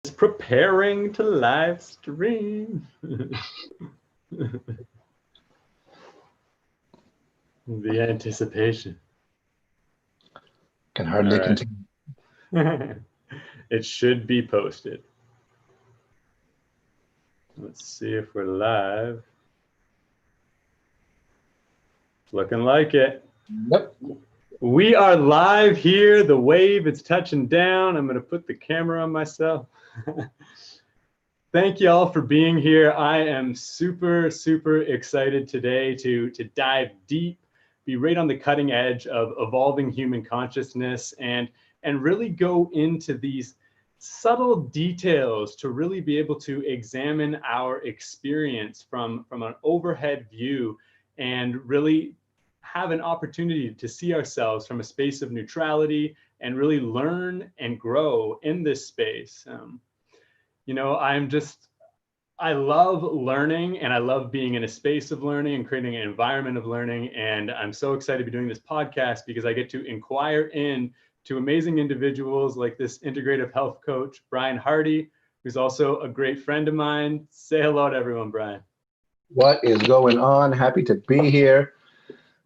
Preparing to live stream. The anticipation. Can hardly right. contain. It should be posted. Let's see if we're live. It's looking like it. Yep. We are live here. The wave is touching down. I'm going to put the camera on myself. Thank you all for being here. I am super, super excited today to dive deep, be right on the cutting edge of evolving human consciousness and really go into these subtle details to really be able to examine our experience from an overhead view and really have an opportunity to see ourselves from a space of neutrality and really learn and grow in this space. You know, I love learning and I love being in a space of learning and creating an environment of learning. And I'm so excited to be doing this podcast because I get to inquire in to amazing individuals like this integrative health coach, Bryan Hardy, who's also a great friend of mine. Say hello to everyone, Bryan. What is going on? Happy to be here.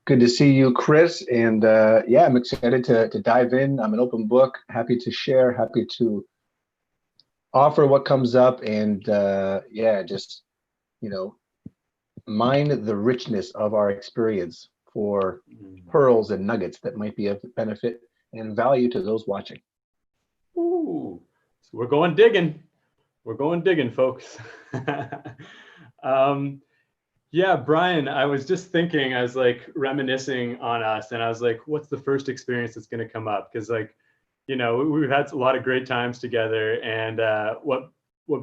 Good to see you, Chris. And yeah, I'm excited to dive in. I'm an open book, happy to share, happy to offer what comes up. And yeah, just, you know, mine the richness of our experience for pearls and nuggets that might be of benefit and value to those watching. Ooh, so we're going digging. We're going digging, folks. Yeah, Bryan, I was just thinking, I was like reminiscing on us, and I was like, what's the first experience that's going to come up? Because like, you know, we've had a lot of great times together. And what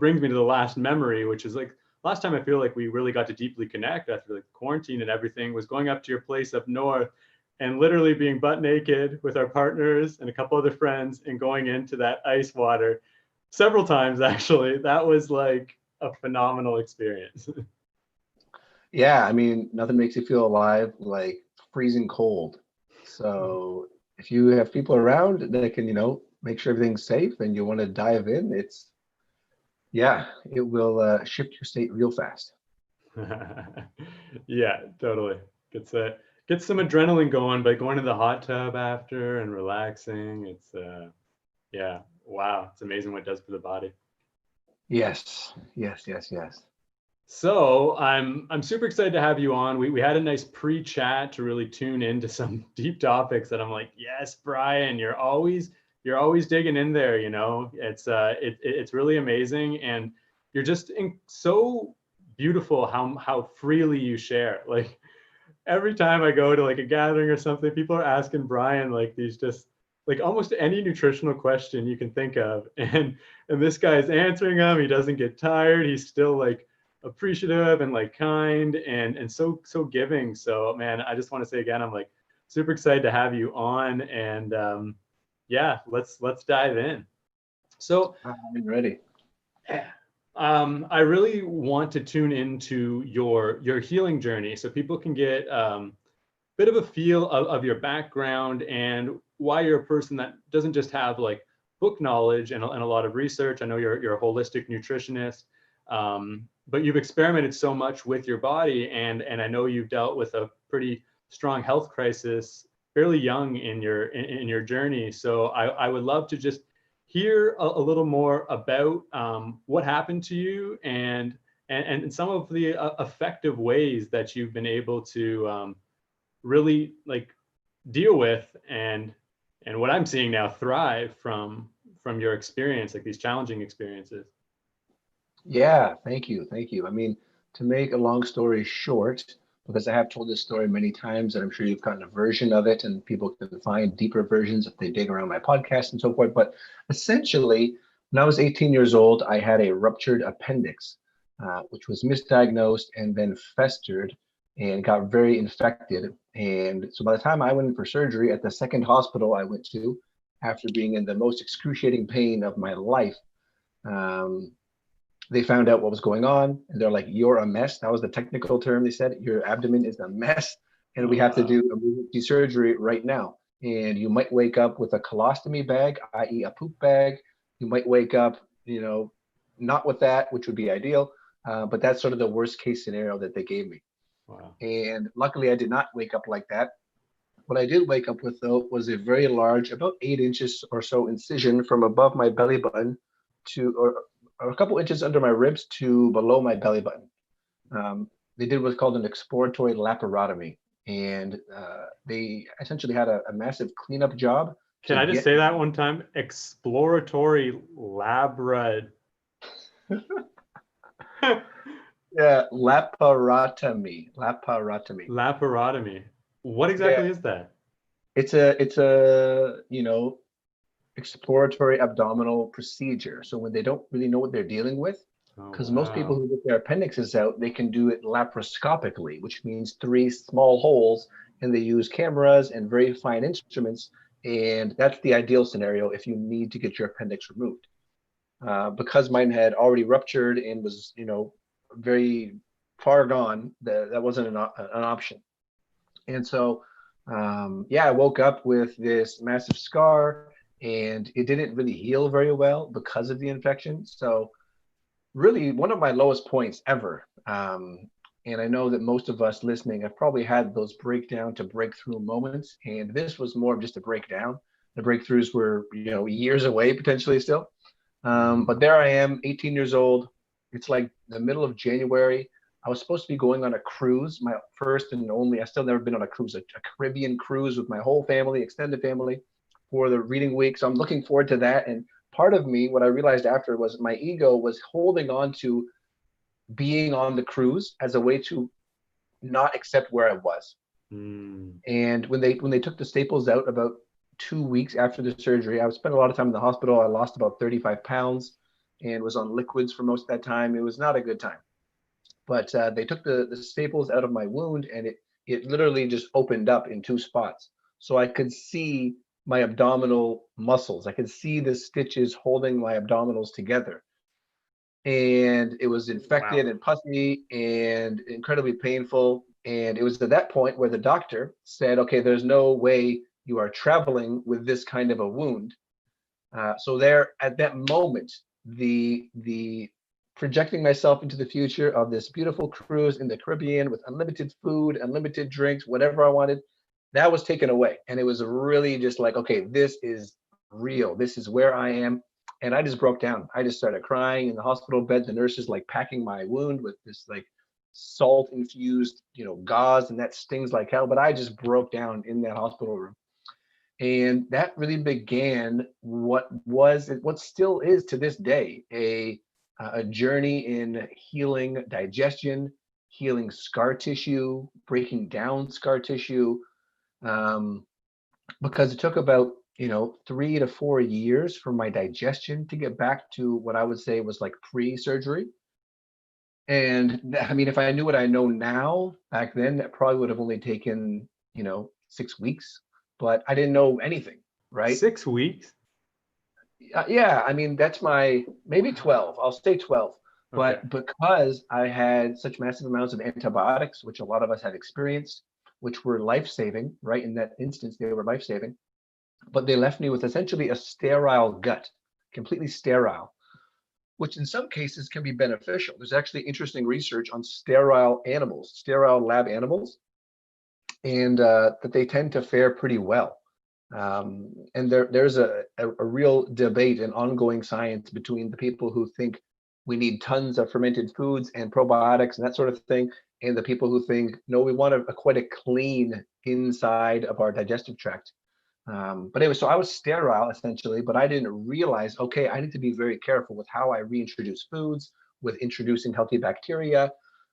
brings me to the last memory, which is like last time I feel like we really got to deeply connect after like quarantine and everything, was going up to your place up north and literally being butt naked with our partners and a couple other friends and going into that ice water several times, actually. That was like a phenomenal experience. Yeah, I mean, nothing makes you feel alive like freezing cold. So if you have people around that can, you know, make sure everything's safe and you want to dive in, yeah, it will shift your state real fast. Yeah, totally. Gets some adrenaline going by going to the hot tub after and relaxing. It's yeah, wow, it's amazing what it does for the body. Yes, yes, yes, yes. So I'm super excited to have you on. We had a nice pre-chat to really tune into some deep topics that I'm like, yes, Bryan, you're always digging in there. You know, it's really amazing, and you're just so beautiful how freely you share. Like every time I go to like a gathering or something, people are asking Bryan like these just like almost any nutritional question you can think of, and this guy's answering them. He doesn't get tired. He's still like appreciative and like kind and so giving. So man, I just want to say again, I'm like super excited to have you on, and yeah, let's dive in. So I'm ready. I really want to tune into your healing journey so people can get bit of a feel of your background and why you're a person that doesn't just have like book knowledge and a lot of research. I know you're a holistic nutritionist, but you've experimented so much with your body, and I know you've dealt with a pretty strong health crisis fairly young in your journey. So I would love to just hear a little more about what happened to you and some of the effective ways that you've been able to really like deal with and what I'm seeing now thrive from your experience, like these challenging experiences. Yeah, thank you. Thank you. I mean, to make a long story short, because I have told this story many times, and I'm sure you've gotten a version of it, and people can find deeper versions if they dig around my podcast and so forth. But essentially, when I was 18 years old, I had a ruptured appendix, which was misdiagnosed and then festered and got very infected. And so by the time I went in for surgery at the second hospital I went to, after being in the most excruciating pain of my life, um, they found out what was going on, and they're like, "You're a mess." That was the technical term. They said, "Your abdomen is a mess, and we have to do emergency surgery right now. And you might wake up with a colostomy bag, i.e., a poop bag. You might wake up, not with that, which would be ideal. But that's sort of the worst case scenario that they gave me. Wow. And luckily I did not wake up like that. What I did wake up with, though, was a very large, about 8 inches or so incision from above my belly button or a couple inches under my ribs to below my belly button. They did what's called an exploratory laparotomy. And they essentially had a massive cleanup job. Can I just say that one time? Exploratory labra. Yeah, laparotomy. Laparotomy. What exactly is that? It's a exploratory abdominal procedure. So when they don't really know what they're dealing with, because most people who get their appendixes out, they can do it laparoscopically, which means 3 small holes, and they use cameras and very fine instruments. And that's the ideal scenario if you need to get your appendix removed. Because mine had already ruptured and was, very far gone, that wasn't an option. And so, I woke up with this massive scar, and it didn't really heal very well because of the infection. So really one of my lowest points ever. And I know that most of us listening have probably had those breakdown to breakthrough moments. And this was more of just a breakdown. The breakthroughs were, years away potentially still. But there I am, 18 years old. It's like the middle of January. I was supposed to be going on a cruise, my first and only. I still never been on a cruise, a Caribbean cruise with my whole family, extended family, for the reading week. So I'm looking forward to that. And part of me, what I realized after, was my ego was holding on to being on the cruise as a way to not accept where I was. And when they took the staples out about 2 weeks after the surgery, I spent a lot of time in the hospital. I lost about 35 pounds and was on liquids for most of that time. It was not a good time. But they took the staples out of my wound, and it literally just opened up in 2 spots. So I could see my abdominal muscles. I could see the stitches holding my abdominals together. And it was infected and pussy and incredibly painful. And it was at that point where the doctor said, okay, there's no way you are traveling with this kind of a wound. So there, at that moment, the projecting myself into the future of this beautiful cruise in the Caribbean with unlimited food, unlimited drinks, whatever I wanted, that was taken away. And it was really just like, okay, this is real. This is where I am. And I just broke down. I just started crying in the hospital bed. The nurses like packing my wound with this like salt infused, gauze, and that stings like hell. But I just broke down in that hospital room. And that really began what still is to this day, a journey in healing digestion, healing scar tissue, breaking down scar tissue, because it took about 3 to 4 years for my digestion to get back to what I would say was like pre-surgery. And I mean, if I knew what I know now back then, that probably would have only taken 6 weeks. But I didn't know anything, right? 6 weeks? Yeah, I mean, that's maybe 12. I'll say 12. But because I had such massive amounts of antibiotics, which a lot of us have experienced, which were life-saving, right? In that instance, they were life-saving. But they left me with essentially a sterile gut, completely sterile, which in some cases can be beneficial. There's actually interesting research on sterile animals, sterile lab animals, and that they tend to fare pretty well. And there's a real debate and ongoing science between the people who think we need tons of fermented foods and probiotics and that sort of thing, and the people who think, no, we want a quite a clean inside of our digestive tract. But anyway, so I was sterile essentially, but I didn't realize, okay, I need to be very careful with how I reintroduce foods, with introducing healthy bacteria,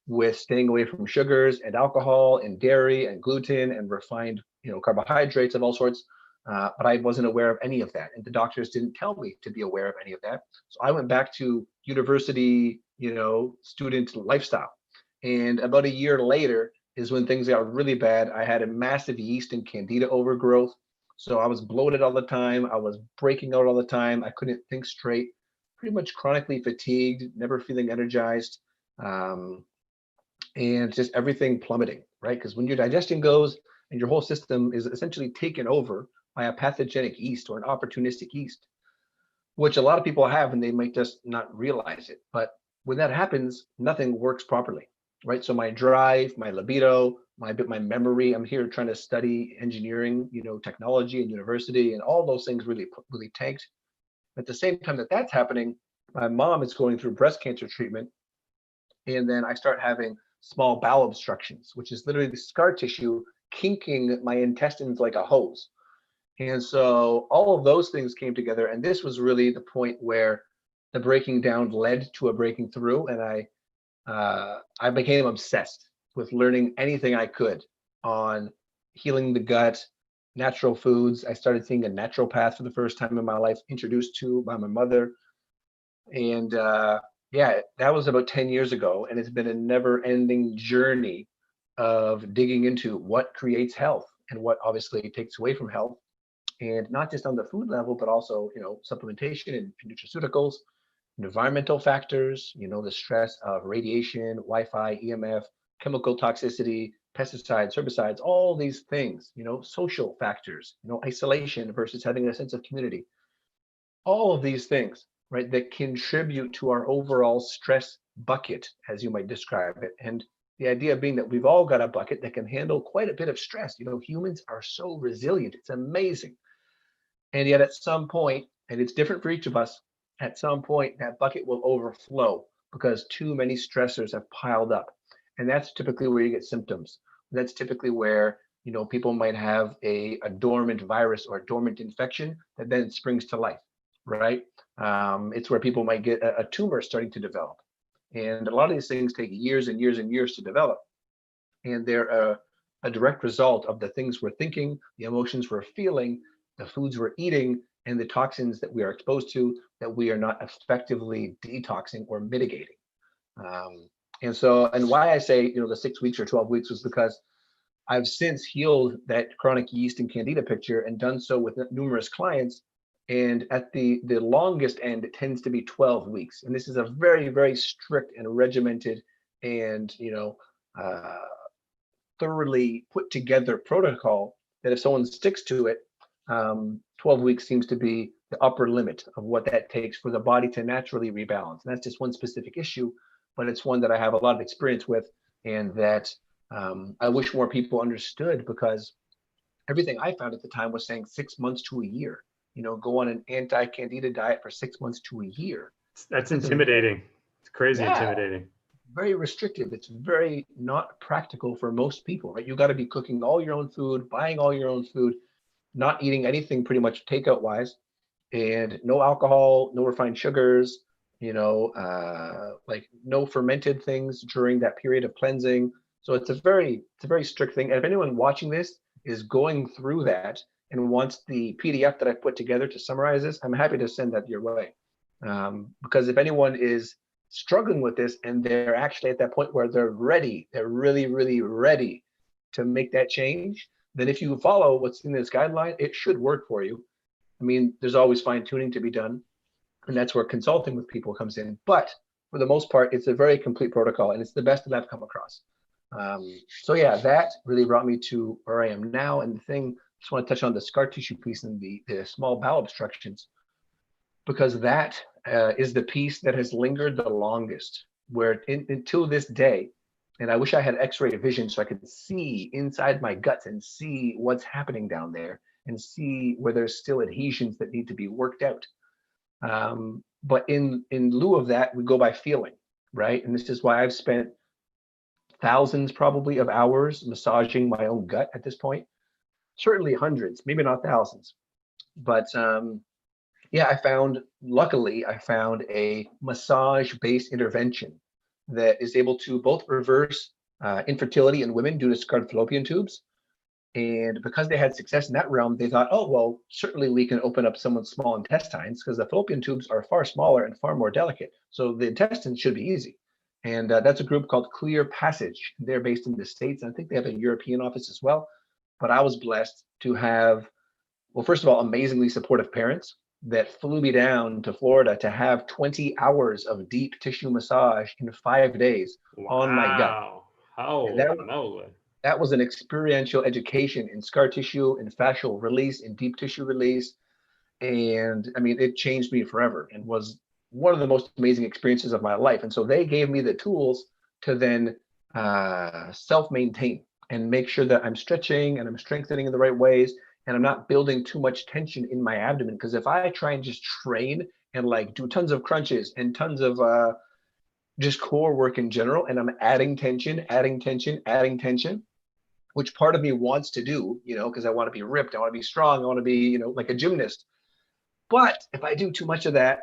with staying away from sugars and alcohol and dairy and gluten and refined, carbohydrates of all sorts. But I wasn't aware of any of that. And the doctors didn't tell me to be aware of any of that. So I went back to university, student lifestyle. And about a year later is when things got really bad. I had a massive yeast and candida overgrowth. So I was bloated all the time. I was breaking out all the time. I couldn't think straight, pretty much chronically fatigued, never feeling energized. And just everything plummeting, right? Because when your digestion goes and your whole system is essentially taken over by a pathogenic yeast or an opportunistic yeast, which a lot of people have, and they might just not realize it. But when that happens, nothing works properly, right? So my drive, my libido, my memory, I'm here trying to study engineering, technology and university, and all those things really tanked. At the same time that that's happening, my mom is going through breast cancer treatment, and then I start having small bowel obstructions, which is literally the scar tissue kinking my intestines like a hose. And so all of those things came together, and this was really the point where the breaking down led to a breaking through, and I became obsessed with learning anything I could on healing the gut, natural foods. I started seeing a naturopath for the first time in my life, introduced to by my mother, and yeah, that was about 10 years ago, and it's been a never-ending journey of digging into what creates health and what obviously takes away from health, and not just on the food level, but also supplementation and nutraceuticals, environmental factors, the stress of radiation, Wi-Fi, EMF, chemical toxicity, pesticides, herbicides, all these things, social factors, isolation versus having a sense of community, all of these things, right, that contribute to our overall stress bucket, as you might describe it. And the idea being that we've all got a bucket that can handle quite a bit of stress. Humans are so resilient. It's amazing. And yet at some point, and it's different for each of us, at some point that bucket will overflow because too many stressors have piled up. And that's typically where you get symptoms. That's typically where people might have a dormant virus or a dormant infection that then springs to life, right? It's where people might get a tumor starting to develop. And a lot of these things take years and years and years to develop. And they're a direct result of the things we're thinking, the emotions we're feeling, the foods we're eating, and the toxins that we are exposed to that we are not effectively detoxing or mitigating. And why I say, the 6 weeks or 12 weeks was because I've since healed that chronic yeast and candida picture and done so with numerous clients. And at the longest end, it tends to be 12 weeks. And this is a very, very strict and regimented and, thoroughly put together protocol that if someone sticks to it, 12 weeks seems to be the upper limit of what that takes for the body to naturally rebalance. And that's just one specific issue, but it's one that I have a lot of experience with, and that I wish more people understood, because everything I found at the time was saying 6 months to a year. Go on an anti-candida diet for 6 months to a year. That's intimidating. It's crazy intimidating. Very restrictive. It's very not practical for most people, right? You got to be cooking all your own food, buying all your own food, not eating anything pretty much takeout wise, and no alcohol, no refined sugars, like no fermented things during that period of cleansing. So it's a very strict thing. And if anyone watching this is going through that and wants the PDF that I put together to summarize this, I'm happy to send that your way. Because if anyone is struggling with this and they're actually at that point where they're ready, they're really, really ready to make that change, then if you follow what's in this guideline, it should work for you. I mean, there's always fine tuning to be done, and that's where consulting with people comes in. But for the most part, it's a very complete protocol, and it's the best that I've come across. So yeah, that really brought me to where I am now. And the thing, I just want to touch on the scar tissue piece and the small bowel obstructions, because that is the piece that has lingered the longest, where until this day, and I wish I had x-ray vision so I could see inside my guts and see what's happening down there and see where there's still adhesions that need to be worked out. But in lieu of that, we go by feeling, right? And this is why I've spent thousands probably of hours massaging my own gut at this point. Certainly hundreds, maybe not thousands. But yeah, luckily, I found a massage-based intervention that is able to both reverse infertility in women due to scarred fallopian tubes. And because they had success in that realm, they thought, oh, well, certainly we can open up someone's small intestines, because the fallopian tubes are far smaller and far more delicate. So the intestines should be easy. And that's a group called Clear Passage. They're based in the States. I think they have a European office as well. But I was blessed to have, well, first of all, amazingly supportive parents that flew me down to Florida to have 20 hours of deep tissue massage in 5 days on my gut. That was an experiential education in scar tissue, in fascial release, in deep tissue release. And I mean, it changed me forever and was one of the most amazing experiences of my life. And so they gave me the tools to then self-maintain and make sure that I'm stretching and I'm strengthening in the right ways and I'm not building too much tension in my abdomen. Because if I try and just train and like do tons of crunches and tons of just core work in general, and I'm adding tension, adding tension, adding tension, which part of me wants to do, you know, because I want to be ripped, I want to be strong, I want to be, you know, like a gymnast. But if I do too much of that,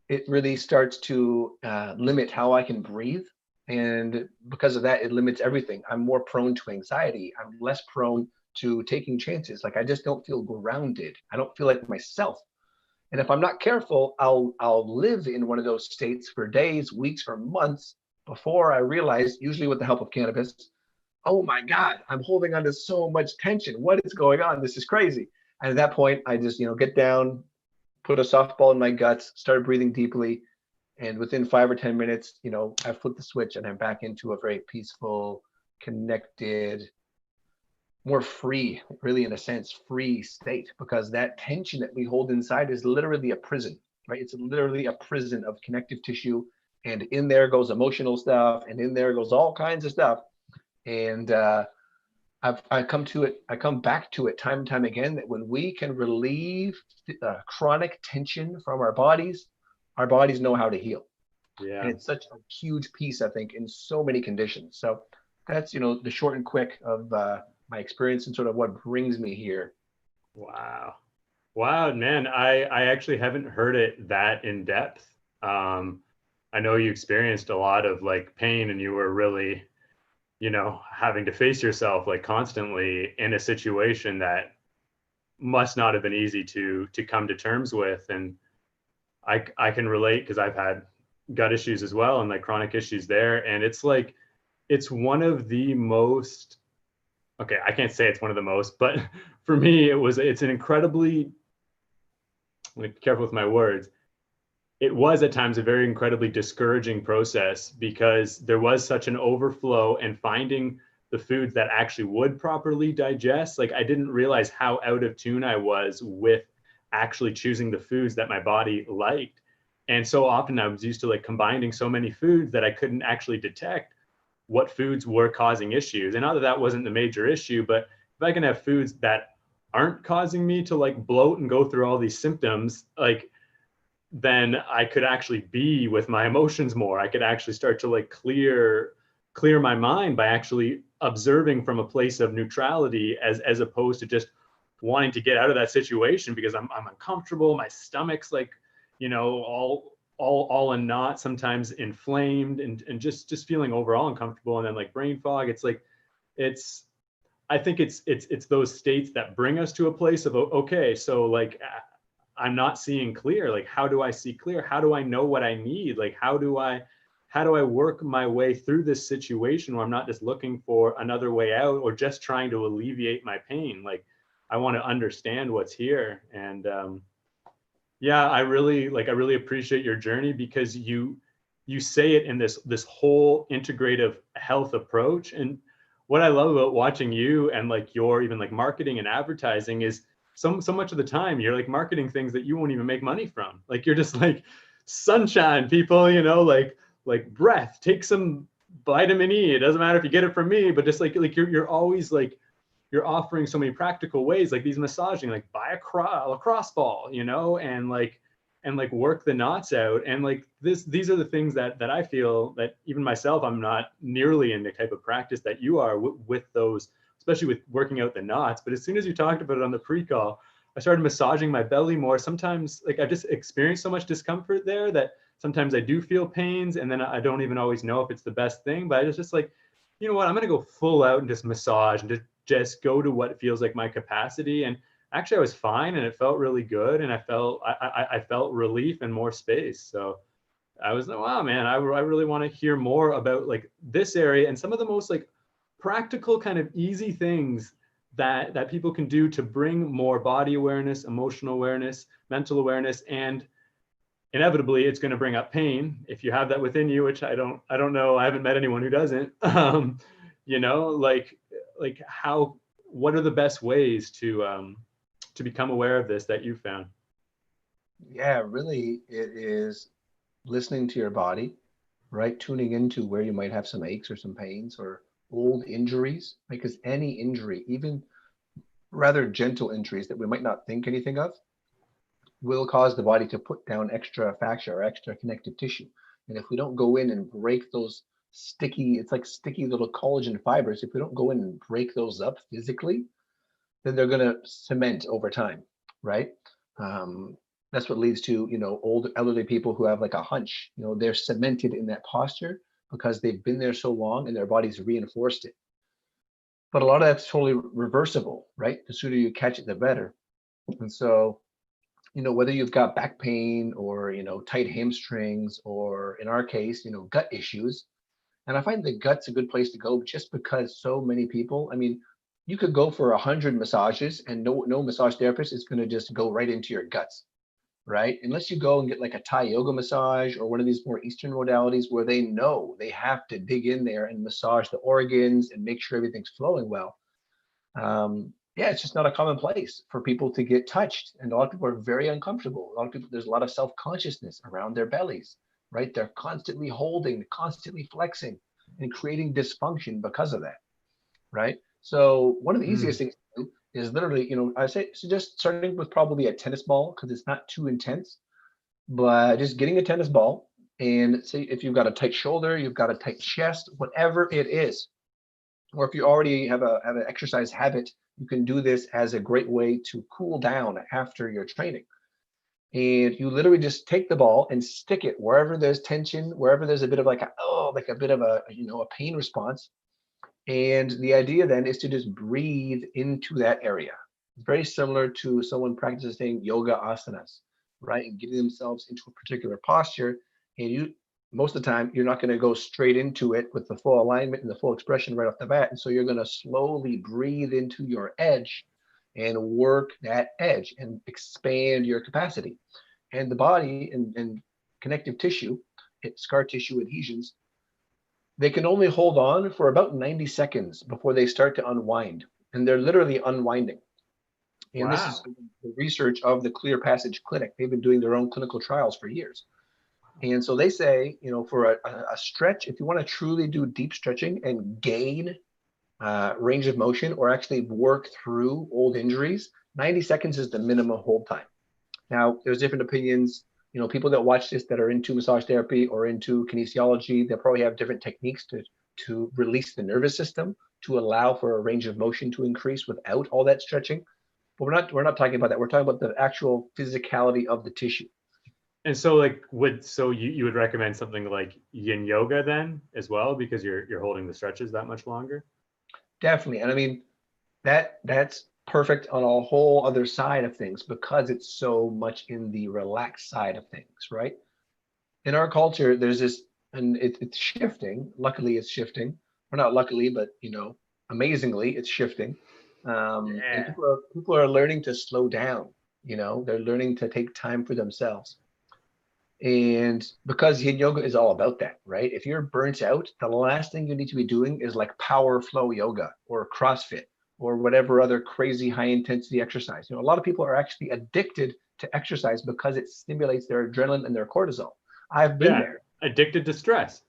it really starts to limit how I can breathe. And because of that, it limits everything. I'm more prone to anxiety. I'm less prone to taking chances. Like I just don't feel grounded. I don't feel like myself. And if I'm not careful, I'll live in one of those states for days, weeks, or months before I realize, usually with the help of cannabis, oh my God, I'm holding on to so much tension. What is going on? This is crazy. And at that point, I just, you know, get down, put a softball in my guts, started breathing deeply. And within 5 or 10 minutes, you know, I flip the switch and I'm back into a very peaceful, connected, more free, really, in a sense, free state, because that tension that we hold inside is literally a prison, right? It's literally a prison of connective tissue. And in there goes emotional stuff, and in there goes all kinds of stuff. And I come back to it time and time again, that when we can relieve chronic tension from our bodies know how to heal. And Yeah. it's such a huge piece, I think, in so many conditions. So that's, you know, the short and quick of my experience and sort of what brings me here. Wow. Wow, man. I actually haven't heard it that in depth. I know you experienced a lot of like pain and you were really, you know, having to face yourself like constantly in a situation that must not have been easy to come to terms with. And I can relate because I've had gut issues as well and like chronic issues there. And it's like, it's one of the most, okay, I can't say it's one of the most, but for me, it's an incredibly, I'm be careful with my words. It was at times a very incredibly discouraging process because there was such an overflow, and finding the foods that actually would properly digest. Like I didn't realize how out of tune I was with actually choosing the foods that my body liked. And so often I was used to like combining so many foods that I couldn't actually detect what foods were causing issues. And not that that wasn't the major issue, but if I can have foods that aren't causing me to like bloat and go through all these symptoms, like then I could actually be with my emotions more. I could actually start to like clear my mind by actually observing from a place of neutrality, as opposed to just wanting to get out of that situation because I'm uncomfortable. My stomach's like, you know, all in knots, sometimes inflamed, and just feeling overall uncomfortable, and then like brain fog. It's like it's I think it's those states that bring us to a place of, okay, so like I'm not seeing clear. Like, how do I see clear? How do I know what I need? Like, how do I work my way through this situation where I'm not just looking for another way out or just trying to alleviate my pain? Like, I want to understand what's here. And yeah, I really appreciate your journey because you say it in this whole integrative health approach. And what I love about watching you and like your even like marketing and advertising is so much of the time you're like marketing things that you won't even make money from. Like you're just like, sunshine, people, you know, like breath, take some vitamin E. It doesn't matter if you get it from me, but just like you're always like, you're offering so many practical ways, like these massaging, like buy a lacrosse ball, you know, and like work the knots out. And like these are the things that I feel that even myself, I'm not nearly in the type of practice that you are with those, especially with working out the knots. But as soon as you talked about it on the pre-call, I started massaging my belly more. Sometimes like I just experienced so much discomfort there that sometimes I do feel pains, and then I don't even always know if it's the best thing. But I was just like, you know what, I'm gonna go full out and just massage and just go to what feels like my capacity. And actually I was fine and it felt really good, and I felt relief and more space. So I was like, wow, man, I really want to hear more about like this area and some of the most like practical kind of easy things that people can do to bring more body awareness, emotional awareness, mental awareness. And inevitably it's going to bring up pain if you have that within you, which I don't know, I haven't met anyone who doesn't. You know, like how, what are the best ways to become aware of this that you found? Yeah, really, it is listening to your body, right? Tuning into where you might have some aches or some pains or old injuries, because any injury, even rather gentle injuries that we might not think anything of, will cause the body to put down extra fascia or extra connective tissue. And if we don't go in and break those sticky, it's like sticky little collagen fibers, if we don't go in and break those up physically, then they're going to cement over time, right? That's what leads to, old elderly people who have like a hunch, they're cemented in that posture because they've been there so long and their body's reinforced it. But a lot of that's totally reversible, right? The sooner you catch it, the better. And so, whether you've got back pain or, tight hamstrings, or in our case, gut issues. And I find the gut's a good place to go just because so many people, I mean, you could go for 100 massages and no massage therapist is going to just go right into your guts, right? Unless you go and get like a Thai yoga massage or one of these more Eastern modalities where they know they have to dig in there and massage the organs and make sure everything's flowing well. Yeah, it's just not a common place for people to get touched. And a lot of people are very uncomfortable. A lot of people, there's a lot of self-consciousness around their bellies, right? They're constantly holding, constantly flexing, and creating dysfunction because of that, right? So one of the easiest Mm. things to do is literally, I say suggest starting with probably a tennis ball because it's not too intense, but just getting a tennis ball and say if you've got a tight shoulder, you've got a tight chest, whatever it is, or if you already have an exercise habit, you can do this as a great way to cool down after your training. And you literally just take the ball and stick it wherever there's tension, wherever there's a bit of like like a bit of a pain response. And the idea then is to just breathe into that area. It's very similar to someone practicing yoga asanas, right? And getting themselves into a particular posture. And you, most of the time, you're not going to go straight into it with the full alignment and the full expression right off the bat. And so you're going to slowly breathe into your edge and work that edge and expand your capacity. And the body and connective tissue, scar tissue adhesions, they can only hold on for about 90 seconds before they start to unwind. And they're literally unwinding. And this is Wow. the research of the Clear Passage Clinic. They've been doing their own clinical trials for years. And so they say, for a stretch, if you want to truly do deep stretching and gain range of motion or actually work through old injuries, 90 seconds is the minimum hold time. Now, there's different opinions. People that watch this that are into massage therapy or into kinesiology, they'll probably have different techniques to release the nervous system to allow for a range of motion to increase without all that stretching. But we're not talking about that. We're talking about the actual physicality of the tissue. And so like you would recommend something like yin yoga then as well because you're holding the stretches that much longer? Definitely. And I mean, that's perfect on a whole other side of things because it's so much in the relaxed side of things, right? In our culture, there's this, and it's shifting. Luckily, it's shifting. Or not luckily, but amazingly, it's shifting. And Yeah. people are learning to slow down. They're learning to take time for themselves. And because yin yoga is all about that, right? If you're burnt out, the last thing you need to be doing is like power flow yoga or CrossFit or whatever other crazy high intensity exercise. A lot of people are actually addicted to exercise because it stimulates their adrenaline and their cortisol. I've been Yeah. there. Addicted to stress.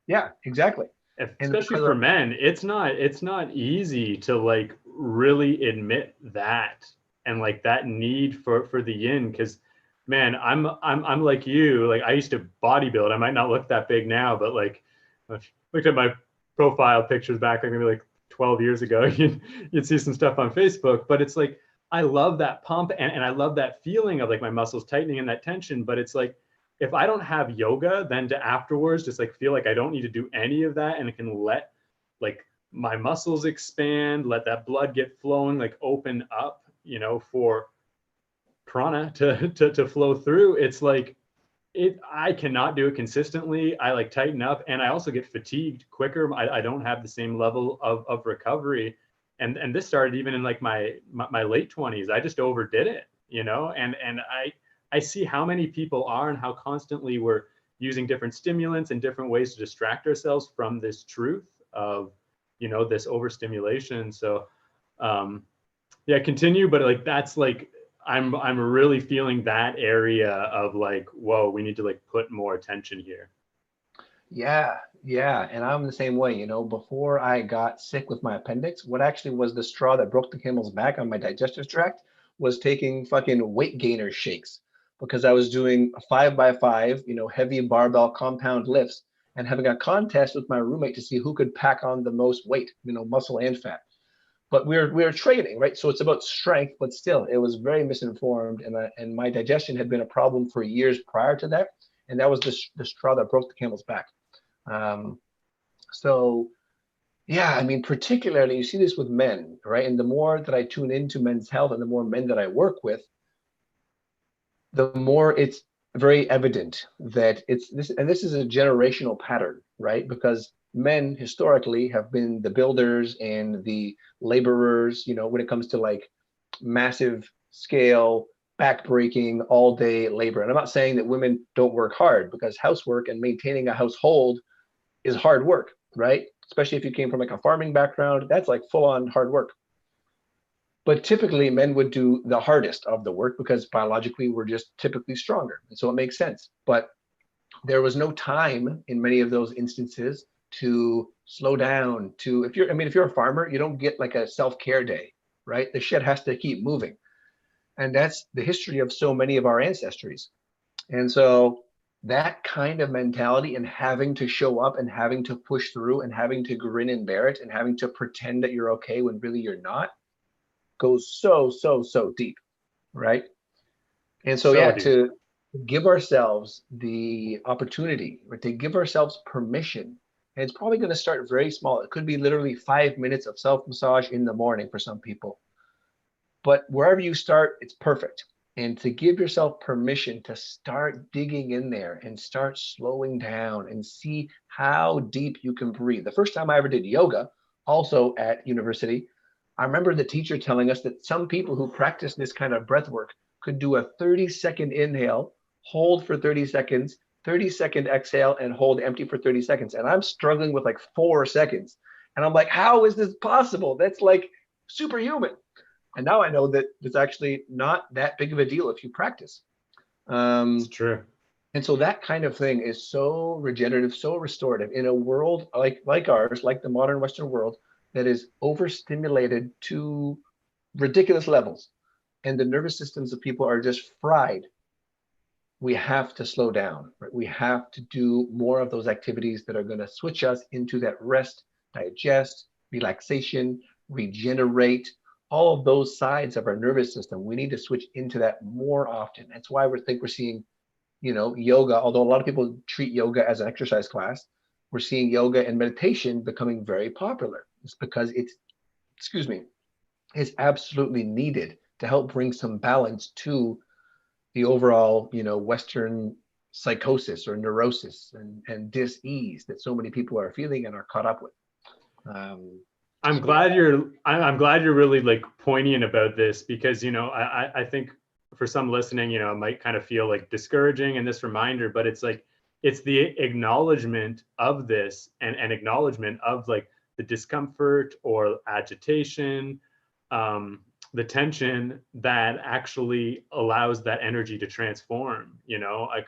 Yeah, exactly. And Especially because for men, it's not easy to like really admit that and like that need for the yin because man, I'm like you. Like I used to bodybuild. I might not look that big now, but like I've looked at my profile pictures back like maybe like 12 years ago, you'd see some stuff on Facebook. But it's like I love that pump and I love that feeling of like my muscles tightening and that tension. But it's like if I don't have yoga, then to afterwards just like feel like I don't need to do any of that and it can let like my muscles expand, let that blood get flowing, like open up, for prana to flow through. It's like I cannot do it consistently. I like tighten up and I also get fatigued quicker. I don't have the same level of recovery. And this started even in like my late 20s. I just overdid it, and I see how many people are and how constantly we're using different stimulants and different ways to distract ourselves from this truth of, this overstimulation. So yeah, continue. But like, that's like, I'm really feeling that area of like, whoa, we need to like put more attention here. Yeah, yeah. And I'm the same way, you know, before I got sick with my appendix, what actually was the straw that broke the camel's back on my digestive tract was taking fucking weight gainer shakes because I was doing a 5x5, you know, heavy barbell compound lifts and having a contest with my roommate to see who could pack on the most weight, you know, muscle and fat. But we were training, right? So it's about strength, but still, it was very misinformed, and my digestion had been a problem for years prior to that, and that was the straw that broke the camel's back. Um, so yeah, I mean, particularly you see this with men, right? And the more that I tune into men's health and the more men that I work with, the more it's very evident that it's this, and this is a generational pattern, right? Because men historically have been the builders and the laborers, you know, when it comes to like massive scale, backbreaking, all day labor. And I'm not saying that women don't work hard because housework and maintaining a household is hard work, right? Especially if you came from like a farming background, that's like full on hard work. But typically, men would do the hardest of the work because biologically we're just typically stronger. And so it makes sense. But there was no time in many of those instances to slow down, to, if you're, I mean, if you're a farmer, you don't get like a self-care day, right? The shit has to keep moving. And that's the history of so many of our ancestries. And so that kind of mentality and having to show up and having to push through and having to grin and bear it and having to pretend that you're okay when really you're not goes so deep, right? And so So yeah, deep. to give ourselves the opportunity, or to give ourselves permission, and it's probably going to start very small. It could be literally 5 minutes of self massage in the morning for some people, but wherever you start, it's perfect. And to give yourself permission to start digging in there and start slowing down and see how deep you can breathe. The first time I ever did yoga, also at university, I remember the teacher telling us that some people who practice this kind of breath work could do a 30-second inhale, hold for 30 seconds, 30-second exhale, and hold empty for 30 seconds. And I'm struggling with like 4 seconds. And I'm like, how is this possible? That's like superhuman. And now I know that it's actually not that big of a deal if you practice. It's Um, true. and so that kind of thing is so regenerative, so restorative in a world like ours, like the modern Western world, that is overstimulated to ridiculous levels. And the nervous systems of people are just fried. We have to slow down, right? We have to do more of those activities that are going to switch us into that rest, digest, relaxation, regenerate, all of those sides of our nervous system. We need to switch into that more often. That's why we think we're seeing, you know, yoga, although a lot of people treat yoga as an exercise class, we're seeing yoga and meditation becoming very popular. It's because it's, excuse me, it's absolutely needed to help bring some balance to the overall, you know, Western psychosis or neurosis and dis-ease that so many people are feeling and are caught up with. I'm So yeah, glad you're I'm glad you're really like poignant about this because you know I think for some listening, you know, it might kind of feel like discouraging and this reminder, but it's like it's the acknowledgement of this and acknowledgement of like the discomfort or agitation, the tension that actually allows that energy to transform, you know, like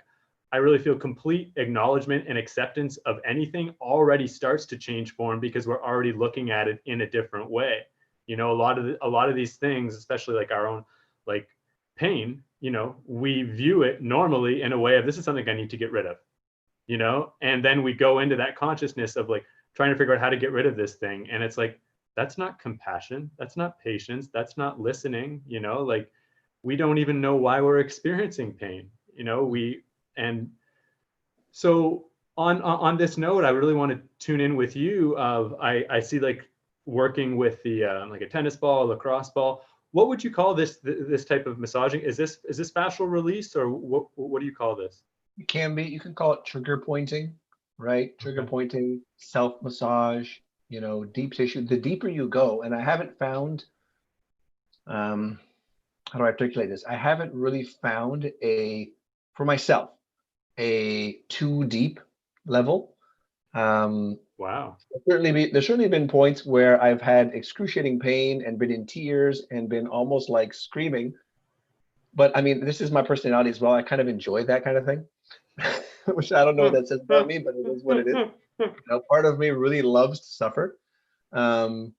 I really feel complete acknowledgement and acceptance of anything already starts to change form because we're already looking at it in a different way. You know, a lot of these things, especially like our own like pain, you know, we view it normally in a way of this is something I need to get rid of, you know, and then we go into that consciousness of like trying to figure out how to get rid of this thing. And it's like, that's not compassion. That's not patience. That's not listening, you know, like we don't even know why we're experiencing pain, you know, and so on this note, I really want to tune in with you. Of I see like working with the like a tennis ball, lacrosse ball. What would you call this type of massaging? Is this fascial release or what do you call this? it can be, you can call it trigger pointing, right? Trigger Okay. pointing, self massage, you know, deep tissue. The deeper you go, and I haven't found, um, how do I articulate this? I haven't really found for myself, a too deep level. Um, Wow. there's certainly been points where I've had excruciating pain and been in tears and been almost like screaming. But I mean, this is my personality as well. I kind of enjoy that kind of thing, which I don't know what that says about me, but it is what it is. Part of me really loves to suffer, um,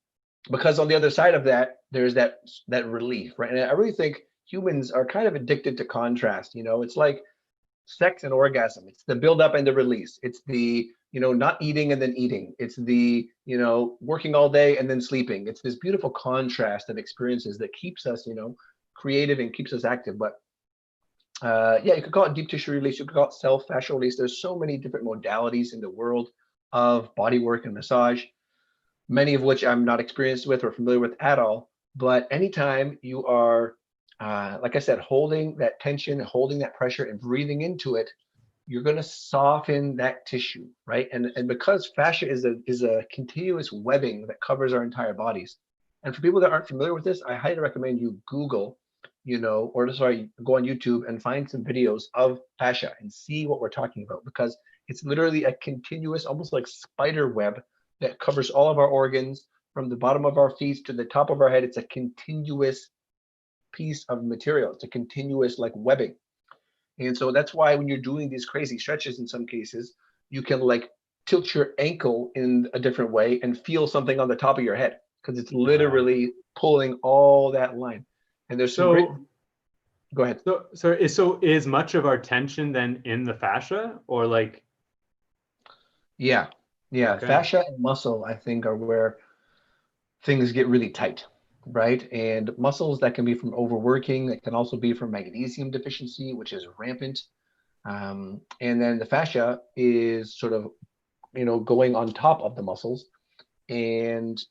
because on the other side of that, there's that relief, right? And I really think humans are kind of addicted to contrast. It's like sex and orgasm. It's the build up and the release. It's the not eating and then eating. It's the working all day and then sleeping. It's this beautiful contrast of experiences that keeps us creative and keeps us active. But yeah, you could call it deep tissue release. You could call it self fascial release. There's so many different modalities in the world of body work and massage, many of which I'm not experienced with or familiar with at all. But anytime you are, like I said, holding that tension, holding that pressure, and breathing into it, you're going to soften that tissue, right? And because fascia is a continuous webbing that covers our entire bodies. And for people that aren't familiar with this, I highly recommend you Google, or sorry, go on YouTube and find some videos of fascia and see what we're talking about, because it's literally a continuous, almost like spider web that covers all of our organs from the bottom of our feet to the top of our head. It's a continuous piece of material. It's a continuous like webbing. And so that's why when you're doing these crazy stretches, in some cases, you can like tilt your ankle in a different way and feel something on the top of your head, because it's literally pulling all that line. And there's some great. Go ahead. So is much of our tension then in the fascia, or like? Yeah. Okay. Fascia and muscle, I think, are where things get really tight, right? And muscles, that can be from overworking. That can also be from magnesium deficiency, which is rampant. And then the fascia is sort of, going on top of the muscles. And,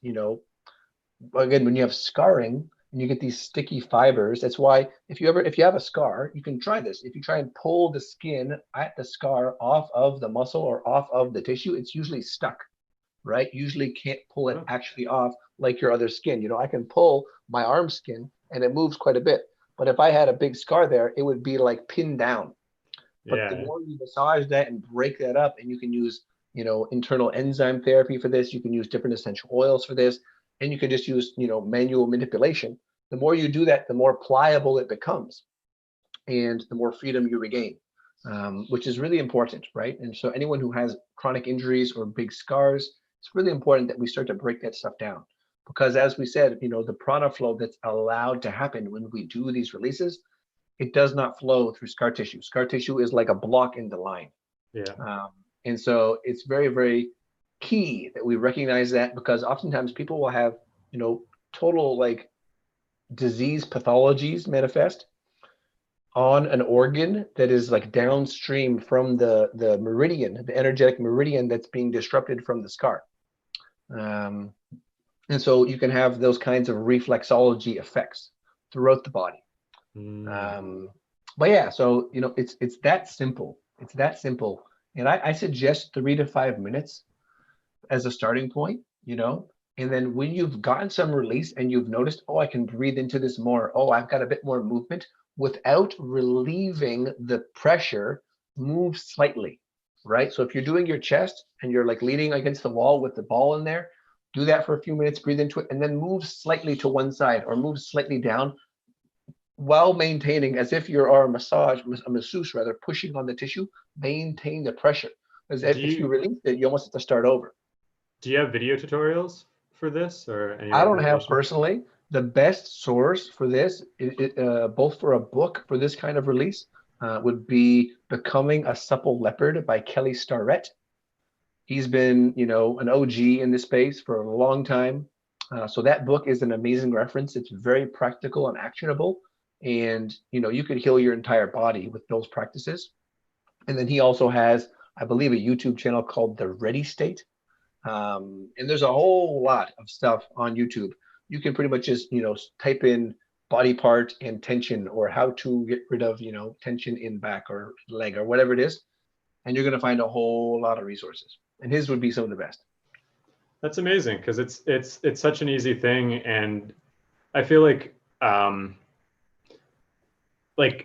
again, when you have scarring and you get these sticky fibers, that's why if you have a scar, you can try this. If you try and pull the skin at the scar off of the muscle or off of the tissue, it's usually stuck, right? Usually can't pull it actually off like your other skin. I can pull my arm skin and it moves quite a bit. But if I had a big scar there, it would be like pinned down. But the more you massage that and break that up, and you can use, internal enzyme therapy for this, you can use different essential oils for this, and you can just use, manual manipulation. The more you do that, the more pliable it becomes, and the more freedom you regain, which is really important, right? And so anyone who has chronic injuries or big scars, it's really important that we start to break that stuff down. Because as we said, the prana flow that's allowed to happen when we do these releases, it does not flow through scar tissue. Scar tissue is like a block in the line. And so it's very, very key that we recognize that, because oftentimes people will have, total like disease pathologies manifest on an organ that is like downstream from the meridian, the energetic meridian that's being disrupted from the scar. And so you can have those kinds of reflexology effects throughout the body. But yeah, so it's that simple. It's that simple. And I suggest 3 to 5 minutes as a starting point, and then when you've gotten some release and you've noticed, oh, I can breathe into this more. Oh, I've got a bit more movement, without relieving the pressure, move slightly, right? So if you're doing your chest and you're like leaning against the wall with the ball in there, do that for a few minutes, breathe into it, and then move slightly to one side or move slightly down, while maintaining, as if you are a masseuse rather, pushing on the tissue, maintain the pressure. Because if you release it, you almost have to start over. Do you have video tutorials for this, or any? I don't have personally. The best source for this, both for a book for this kind of release, would be Becoming a Supple Leopard by Kelly Starrett. He's been, an OG in this space for a long time. So that book is an amazing reference. It's very practical and actionable. And, you could heal your entire body with those practices. And then he also has, I believe, a YouTube channel called The Ready State. And there's a whole lot of stuff on YouTube. You can pretty much just, type in body part and tension, or how to get rid of, tension in back or leg or whatever it is. And you're going to find a whole lot of resources. And his would be some of the best. That's amazing, because it's such an easy thing. And I feel like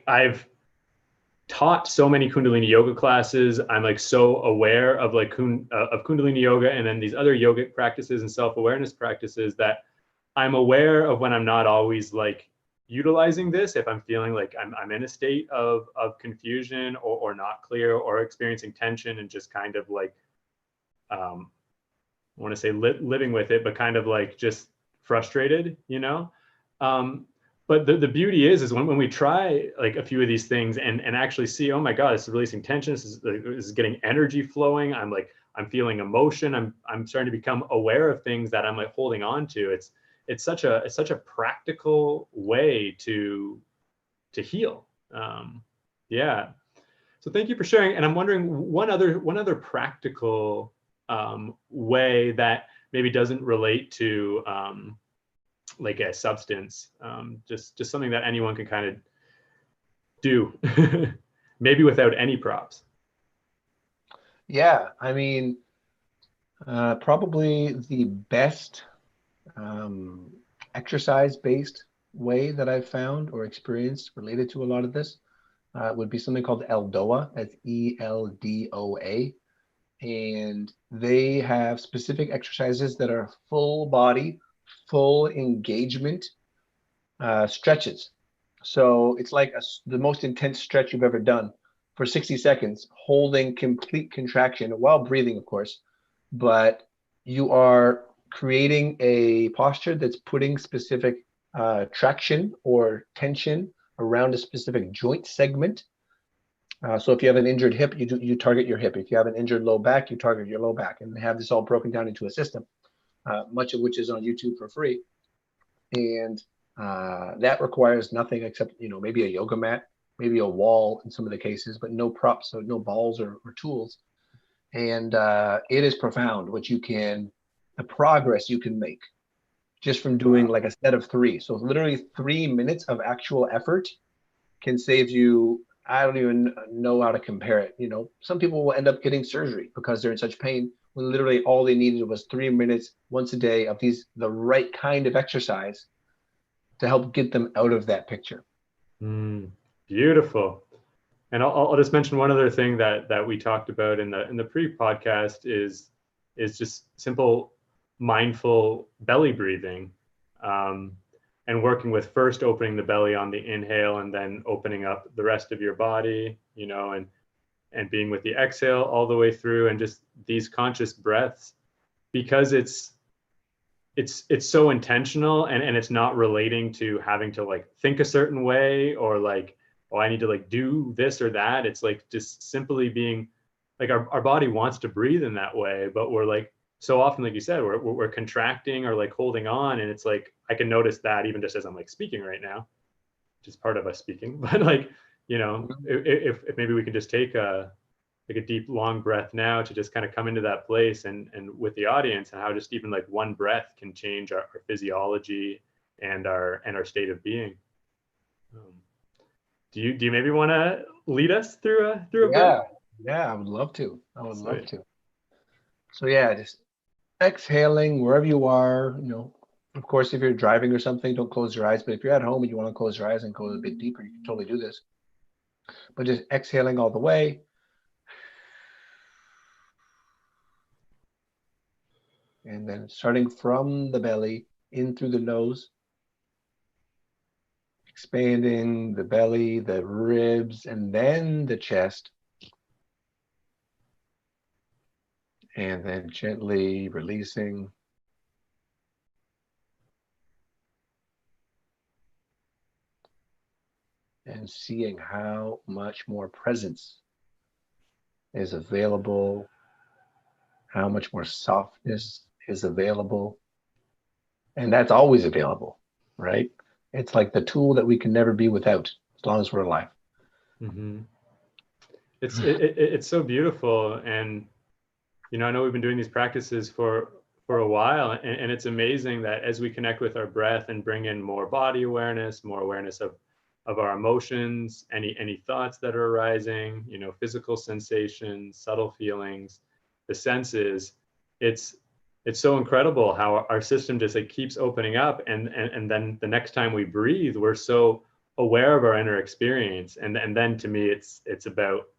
I've taught so many Kundalini yoga classes. I'm like so aware of like of Kundalini yoga, and then these other yogic practices and self-awareness practices, that I'm aware of when I'm not always like utilizing this if I'm feeling like I'm in a state of confusion or not clear or experiencing tension, and just kind of like, I want to say living with it, but kind of like just frustrated, you know? But the beauty is when we try like a few of these things and actually see, oh my God, this is releasing tension. This is getting energy flowing. I'm feeling emotion. I'm starting to become aware of things that I'm like holding on to. It's such a practical way to heal. Yeah. So thank you for sharing. And I'm wondering one other practical way that maybe doesn't relate to like a substance, just something that anyone can kind of do, maybe without any props. Yeah, I mean, probably the best exercise-based way that I've found or experienced related to a lot of this would be something called ELDOA. That's ELDOA. And they have specific exercises that are full body, full engagement stretches. So it's like the most intense stretch you've ever done for 60 seconds, holding complete contraction while breathing, of course. But you are creating a posture that's putting specific traction or tension around a specific joint segment. So if you have an injured hip, you target your hip. If you have an injured low back, you target your low back, and have this all broken down into a system, much of which is on YouTube for free. And that requires nothing except, maybe a yoga mat, maybe a wall in some of the cases, but no props, so no balls or tools. And it is profound the progress you can make just from doing like a set of 3. So literally 3 minutes of actual effort can save you. I don't even know how to compare it. Some people will end up getting surgery because they're in such pain when literally all they needed was 3 minutes once a day of the right kind of exercise to help get them out of that picture. Beautiful. And I'll just mention one other thing that we talked about in the pre-podcast is just simple mindful belly breathing, and working with first opening the belly on the inhale and then opening up the rest of your body, and being with the exhale all the way through, and just these conscious breaths, because it's so intentional, and it's not relating to having to like think a certain way or like, oh, I need to like do this or that. It's like just simply being like, our body wants to breathe in that way, but we're like, so often, like you said, we're contracting or like holding on. And it's like, I can notice that even just as I'm like speaking right now, which is part of us speaking, but like, if maybe we can just take a deep, long breath now to just kind of come into that place, and with the audience, and how just even like one breath can change our physiology and our state of being. Do you maybe want to lead us through a breath? Yeah, I would love to. Love to. So yeah, just exhaling wherever you are. Of course, if you're driving or something, don't close your eyes. But if you're at home and you want to close your eyes and go a bit deeper, you can totally do this. But just exhaling all the way. And then starting from the belly in through the nose, expanding the belly, the ribs, and then the chest. And then gently releasing. And seeing how much more presence is available, how much more softness is available. And that's always available, right? It's like the tool that we can never be without as long as we're alive. Mm-hmm. It's so beautiful. And, I know we've been doing these practices for a while, and it's amazing that as we connect with our breath and bring in more body awareness, more awareness of our emotions, any thoughts that are arising, physical sensations, subtle feelings, the senses, it's so incredible how our system just like keeps opening up, and then the next time we breathe, we're so aware of our inner experience, and then to me it's about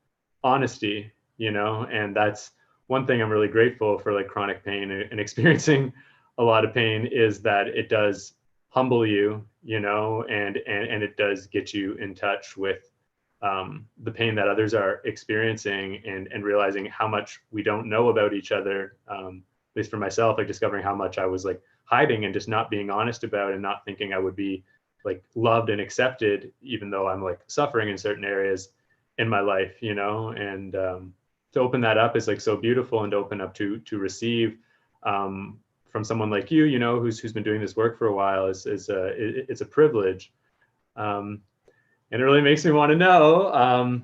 honesty, and that's one thing I'm really grateful for, like chronic pain and experiencing a lot of pain, is that it does humble you, and it does get you in touch with the pain that others are experiencing, and realizing how much we don't know about each other. At least for myself, like discovering how much I was like hiding and just not being honest about, and not thinking I would be like loved and accepted, even though I'm like suffering in certain areas in my life, and to open that up is like so beautiful, and to open up to receive from someone like you, who's been doing this work for a while it's a privilege. And it really makes me want to know,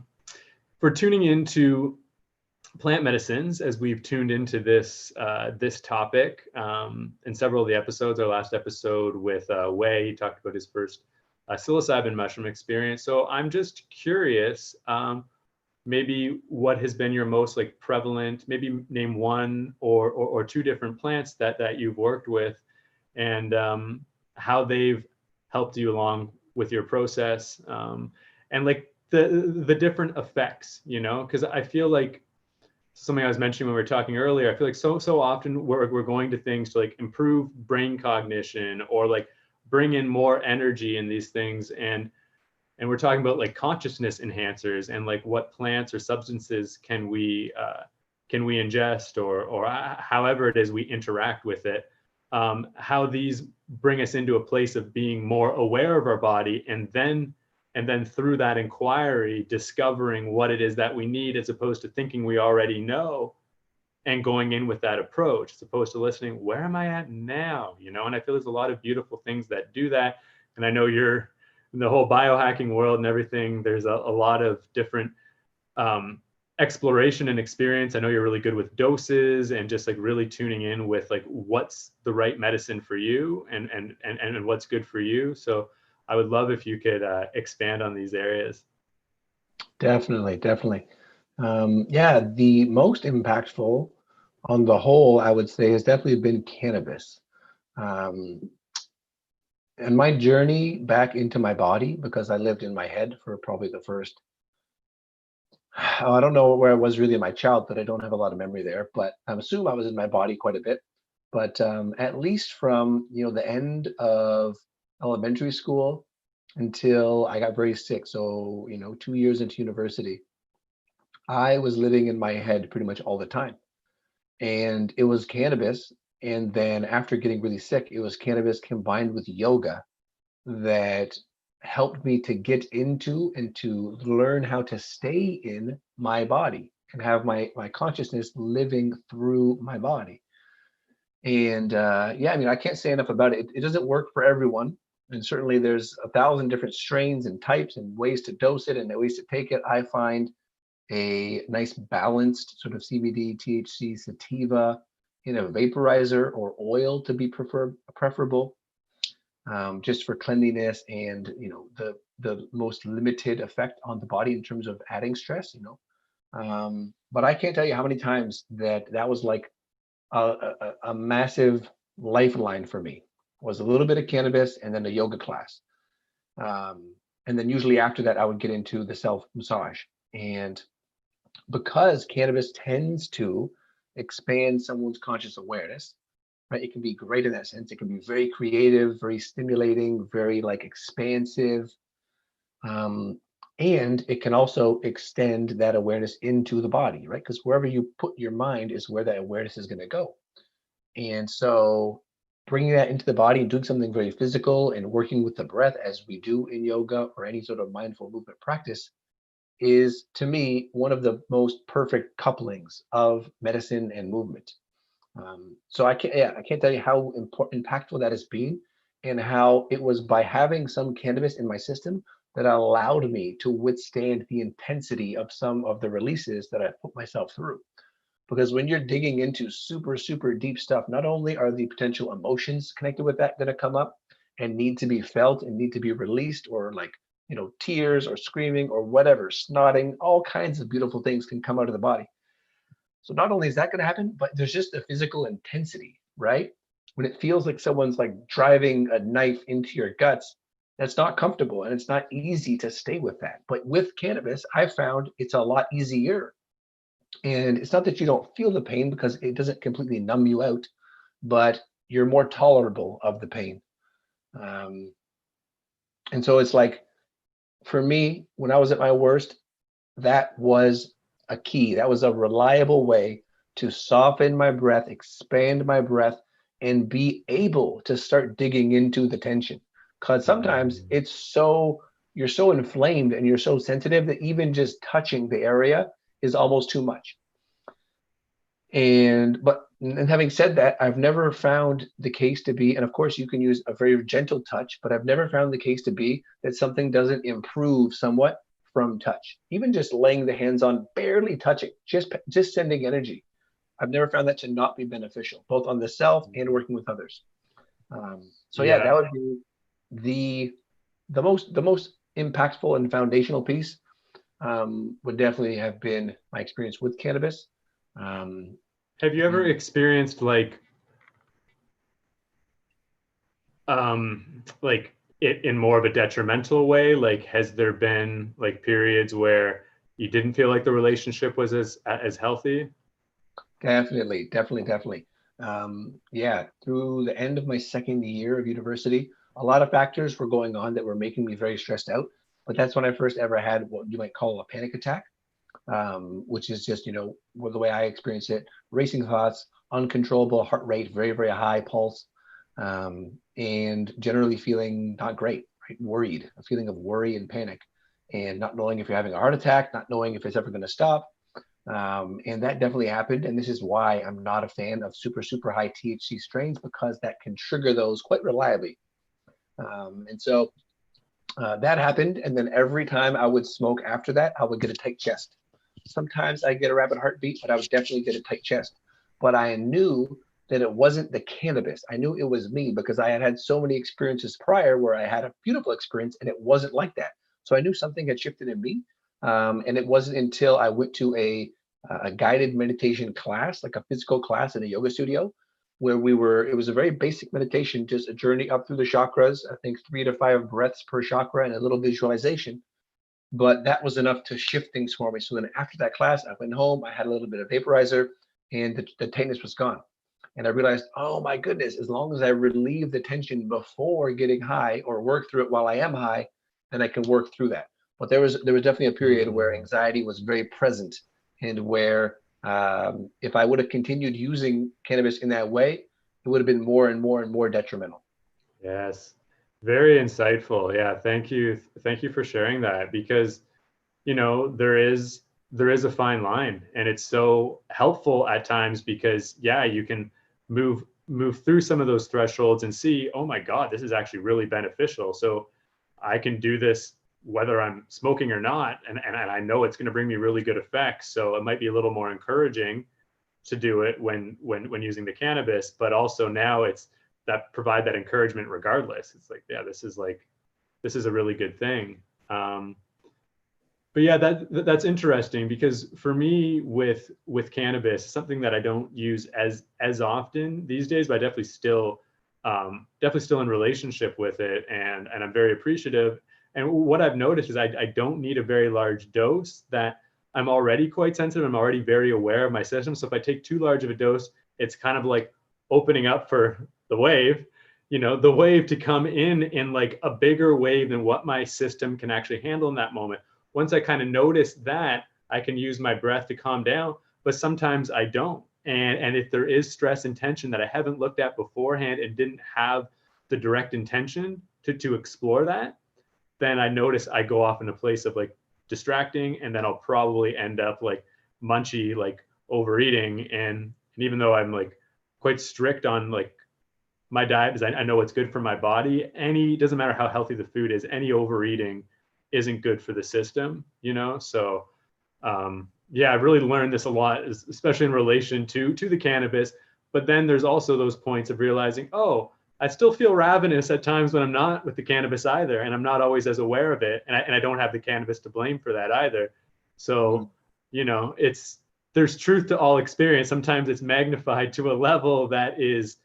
for tuning into plant medicines, as we've tuned into this topic in several of the episodes. Our last episode with Wei, he talked about his first psilocybin mushroom experience. So I'm just curious, maybe what has been your most like prevalent, maybe name one or two different plants that you've worked with, and how they've helped you along with your process, and like the different effects, because I feel like something I was mentioning when we were talking earlier, I feel like so often we're going to things to like improve brain cognition, or like bring in more energy in these things, and we're talking about like consciousness enhancers, and like what plants or substances can we ingest, or however it is we interact with it, how these bring us into a place of being more aware of our body, and then through that inquiry discovering what it is that we need, as opposed to thinking we already know and going in with that approach, as opposed to listening, where am I at now? And I feel there's a lot of beautiful things that do that. And I know you're in the whole biohacking world and everything. There's a lot of different exploration and experience. I know you're really good with doses, and just like really tuning in with like what's the right medicine for you, and what's good for you. So I would love if you could expand on these areas. Definitely. Yeah, the most impactful on the whole, I would say, has definitely been cannabis. Um, and my journey back into my body, because I lived in my head for probably the first, I don't know where I was really in my childhood. I don't have a lot of memory there, but I assume I was in my body quite a bit. But at least from the end of elementary school until I got very sick, so 2 years into university, I was living in my head pretty much all the time. And it was cannabis. And then after getting really sick, it was cannabis combined with yoga that helped me to get into and to learn how to stay in my body and have my consciousness living through my body. And yeah, I mean, I can't say enough about it. It doesn't work for everyone. And certainly there's 1,000 different strains and types and ways to dose it and ways to take it. I find a nice balanced sort of CBD, THC, sativa in a vaporizer or oil to be preferable, just for cleanliness and the most limited effect on the body in terms of adding stress. But I can't tell you how many times that was like a massive lifeline for me. Was a little bit of cannabis and then a yoga class, and then usually after that I would get into the self massage. And because cannabis tends to expand someone's conscious awareness, right? It can be great in that sense. It can be very creative, very stimulating, very like expansive. And it can also extend that awareness into the body, right? Because wherever you put your mind is where that awareness is going to go. And so bringing that into the body and doing something very physical and working with the breath as we do in yoga or any sort of mindful movement practice is, to me, one of the most perfect couplings of medicine and movement. So I can't tell you how impactful that has been, and how it was by having some cannabis in my system that allowed me to withstand the intensity of some of the releases that I put myself through. Because when you're digging into super, super deep stuff, not only are the potential emotions connected with that going to come up and need to be felt and need to be released, or like, tears or screaming or whatever, snotting, all kinds of beautiful things can come out of the body. So not only is that going to happen, but there's just a physical intensity, right? When it feels like someone's like driving a knife into your guts, that's not comfortable and it's not easy to stay with that. But with cannabis, I found it's a lot easier. And it's not that you don't feel the pain, because it doesn't completely numb you out, but you're more tolerable of the pain. And so it's like, for me, when I was at my worst, that was a key. That was a reliable way to soften my breath, expand my breath, and be able to start digging into the tension. Because sometimes Mm. you're so inflamed and you're so sensitive that even just touching the area is almost too much. And having said that, I've never found the case to be, and of course you can use a very gentle touch, but I've never found the case to be that something doesn't improve somewhat from touch. Even just laying the hands on, barely touching, just sending energy. I've never found that to not be beneficial, both on the self and working with others. So yeah, that Yeah. would be the the most impactful and foundational piece. Would definitely have been my experience with cannabis. Um, Have you ever and experienced like it in more of a detrimental way? Like, has there been like periods where you didn't feel like the relationship was as healthy? Definitely. Yeah, through the end of my second year of university, a lot of factors were going on that were making me very stressed out. But that's when I first ever had what you might call a panic attack, which is just, the way I experience it, racing thoughts, uncontrollable heart rate, very, very high pulse, and generally feeling not great, right? Worried, a feeling of worry and panic, and not knowing if you're having a heart attack, not knowing if it's ever going to stop. And that definitely happened. And this is why I'm not a fan of super, super high THC strains, because that can trigger those quite reliably. And so that happened. And then every time I would smoke after that, I would get a tight chest. Sometimes I get a rapid heartbeat, but I would definitely get a tight chest. But I knew that it wasn't the cannabis. I knew it was me because I had had so many experiences prior where I had a beautiful experience and it wasn't like that. So I knew something had shifted in me. And it wasn't until I went to a guided meditation class, like a physical class in a yoga studio, where it was a very basic meditation, just a journey up through the chakras, I think 3 to 5 breaths per chakra and a little visualization. But that was enough to shift things for me. So then after that class, I went home, I had a little bit of vaporizer, and the tightness was gone. And I realized, oh my goodness, as long as I relieve the tension before getting high or work through it while I am high, then I can work through that. But there was definitely a period where Mm. anxiety was very present, and where if I would have continued using cannabis in that way, it would have been more and more and more detrimental. Yes. Very insightful. Yeah. Thank you. Thank you for sharing that, because, there is a fine line, and it's so helpful at times because, yeah, you can move through some of those thresholds and see, oh my God, this is actually really beneficial. So I can do this whether I'm smoking or not. And I know it's going to bring me really good effects. So it might be a little more encouraging to do it when using the cannabis, but also now it's that provide that encouragement regardless. It's like, yeah, this is a really good thing. Um, but yeah, that's interesting, because for me with cannabis, something that I don't use as often these days, but I definitely still in relationship with it, and I'm very appreciative. And what I've noticed is I don't need a very large dose. That I'm already quite sensitive. I'm already very aware of my system. So if I take too large of a dose, it's kind of like opening up for the wave to come in like a bigger wave than what my system can actually handle in that moment. Once I kind of notice that, I can use my breath to calm down, but sometimes I don't. And if there is stress and tension that I haven't looked at beforehand and didn't have the direct intention to explore that, then I notice I go off in a place of like distracting, and then I'll probably end up like munchy, like overeating. And even though I'm like quite strict on like my diet, because I know what's good for my body, doesn't matter how healthy the food is, any overeating isn't good for the system. So yeah, I've really learned this a lot, especially in relation to the cannabis. But then there's also those points of realizing, oh, I still feel ravenous at times when I'm not with the cannabis either, and I'm not always as aware of it, and I don't have the cannabis to blame for that either. Mm. So it's there's truth to all experience. Sometimes it's magnified to a level that is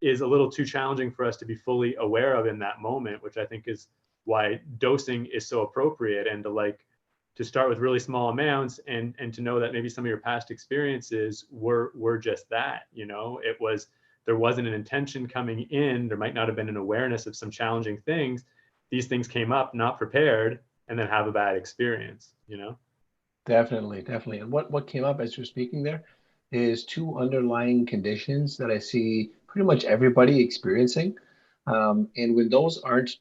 a little too challenging for us to be fully aware of in that moment, which I think is why dosing is so appropriate, and to start with really small amounts, and to know that maybe some of your past experiences were just that. It was there wasn't an intention coming in, there might not have been an awareness of some challenging things, these things came up not prepared, and then have a bad experience, you know? Definitely, definitely. And what came up as you're speaking there is two underlying conditions that I see pretty much everybody experiencing. And when those aren't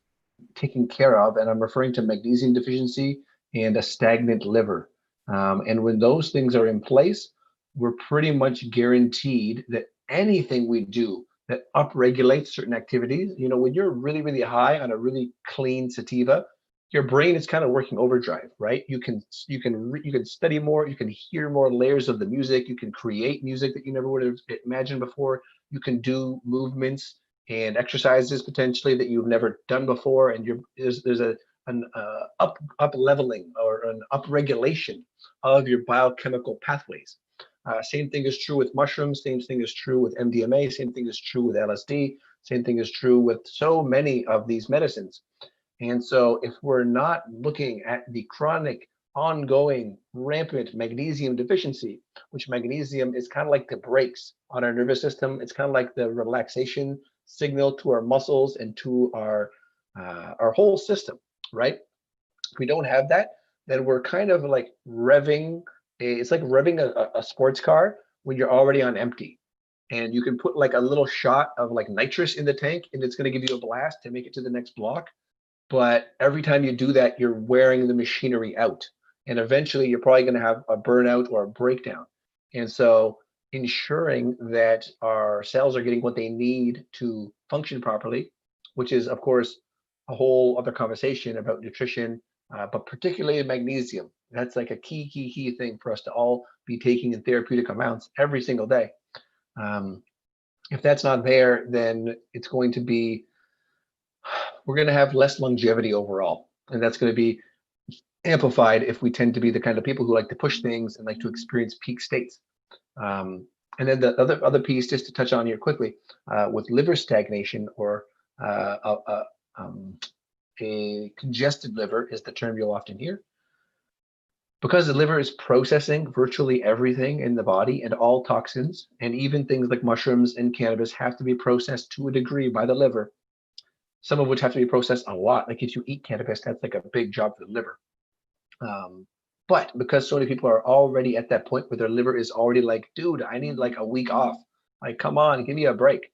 taken care of, and I'm referring to magnesium deficiency and a stagnant liver. And when those things are in place, we're pretty much guaranteed that anything we do that upregulates certain activities, you know, when you're really, really high on a really clean sativa, your brain is kind of working overdrive, right? You can study more, you can hear more layers of the music, you can create music that you never would have imagined before, you can do movements and exercises potentially that you've never done before, and there's an up leveling or an up regulation of your biochemical pathways. Same thing is true with mushrooms. Same thing is true with MDMA. Same thing is true with LSD. Same thing is true with so many of these medicines. And so, if we're not looking at the chronic, ongoing, rampant magnesium deficiency, which magnesium is kind of like the brakes on our nervous system, it's kind of like the relaxation signal to our muscles and to our whole system, right? If we don't have that, then we're kind of like revving. It's like revving a sports car when you're already on empty. And you can put like a little shot of like nitrous in the tank, and it's going to give you a blast to make it to the next block. But every time you do that, you're wearing the machinery out. And eventually you're probably going to have a burnout or a breakdown. And so ensuring that our cells are getting what they need to function properly, which is, of course, a whole other conversation about nutrition, but particularly magnesium. That's like a key thing for us to all be taking in therapeutic amounts every single day. If that's not there, then it's going to be we're going to have less longevity overall. And that's going to be amplified if we tend to be the kind of people who like to push things and like to experience peak states. And then the other piece, just to touch on here quickly, with liver stagnation or a congested liver is the term you'll often hear. Because the liver is processing virtually everything in the body and all toxins, and even things like mushrooms and cannabis have to be processed to a degree by the liver, some of which have to be processed a lot. Like if you eat cannabis, that's like a big job for the liver. But because so many people are already at that point where their liver is already like, dude, I need like a week off. Like, come on, give me a break.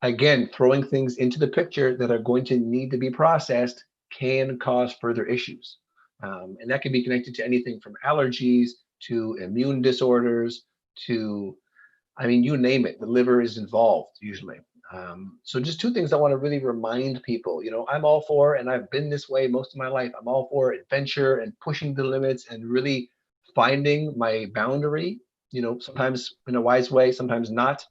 Again, throwing things into the picture that are going to need to be processed can cause further issues. And that can be connected to anything from allergies to immune disorders to, I mean, you name it, the liver is involved usually. So just two things I want to really remind people, you know, I'm all for, and I've been this way most of my life, I'm all for adventure and pushing the limits and really finding my boundary, you know, sometimes in a wise way, sometimes not.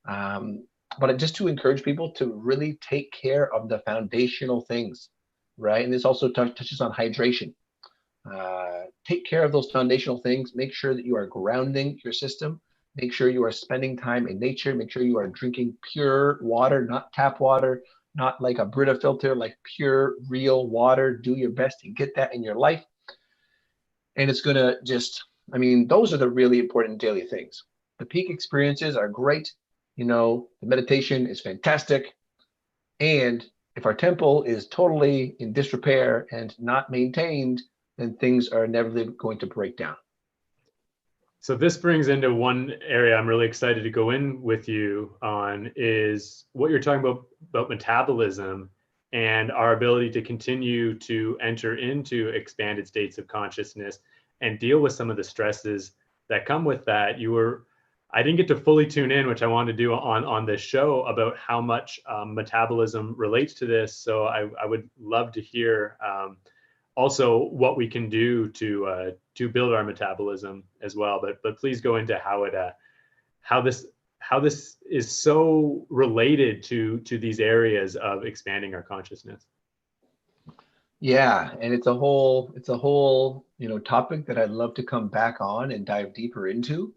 But just to encourage people to really take care of the foundational things, right? And this also touches on hydration. Take care of those foundational things. Make sure that you are grounding your system. Make sure you are spending time in nature. Make sure you are drinking pure water, not tap water, not like a Brita filter, like pure, real water. Do your best to get that in your life. And it's going to just, I mean, those are the really important daily things. The peak experiences are great. You know, the meditation is fantastic. And if our temple is totally in disrepair and not maintained, then things are inevitably going to break down. So this brings into one area I'm really excited to go in with you on is what you're talking about metabolism and our ability to continue to enter into expanded states of consciousness and deal with some of the stresses that come with that. I didn't get to fully tune in, which I wanted to do on this show about how much metabolism relates to this. So I would love to hear also what we can do to build our metabolism as well. But please go into how this is so related to these areas of expanding our consciousness. Yeah, and it's a whole you know topic that I'd love to come back on and dive deeper into.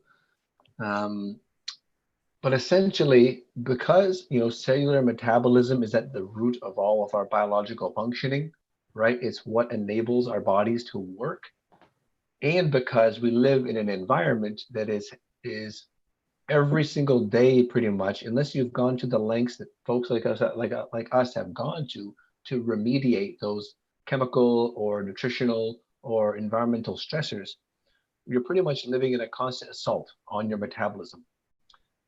But essentially, because you know cellular metabolism is at the root of all of our biological functioning, right? It's what enables our bodies to work. And because we live in an environment that is every single day, pretty much, unless you've gone to the lengths that folks like us have gone to remediate those chemical or nutritional or environmental stressors. You're pretty much living in a constant assault on your metabolism.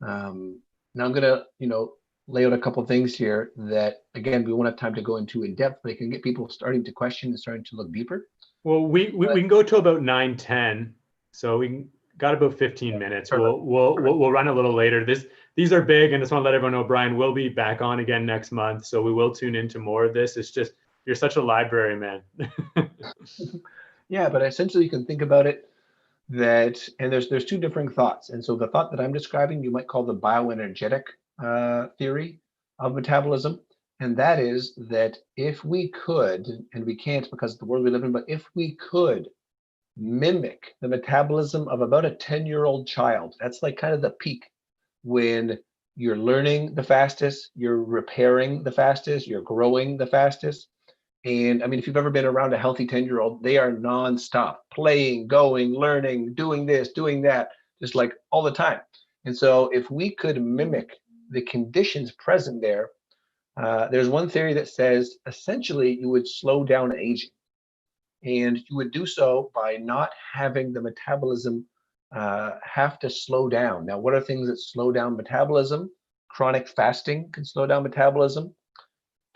Now I'm gonna, lay out a couple of things here that, again, we won't have time to go into in depth, but it can get people starting to question and starting to look deeper. Well, we But can go to about 9:10, so got about 15 minutes. perfect. We'll run a little later. These are big, and I just want to let everyone know Bryan will be back on again next month, so we will tune into more of this. It's just you're such a library, man. Yeah, but essentially you can think about it that, and there's two different thoughts. And so the thought that I'm describing, you might call the bioenergetic theory of metabolism. And that is that if we could, and we can't because of the world we live in, but if we could mimic the metabolism of about a 10-year-old child, that's like kind of the peak when you're learning the fastest, you're repairing the fastest, you're growing the fastest. And I mean, if you've ever been around a healthy 10-year-old, they are nonstop playing, going, learning, doing this, doing that, just like all the time. And so, if we could mimic the conditions present there, there's one theory that says essentially you would slow down aging. And you would do so by not having the metabolism have to slow down. Now, what are things that slow down metabolism? Chronic fasting can slow down metabolism.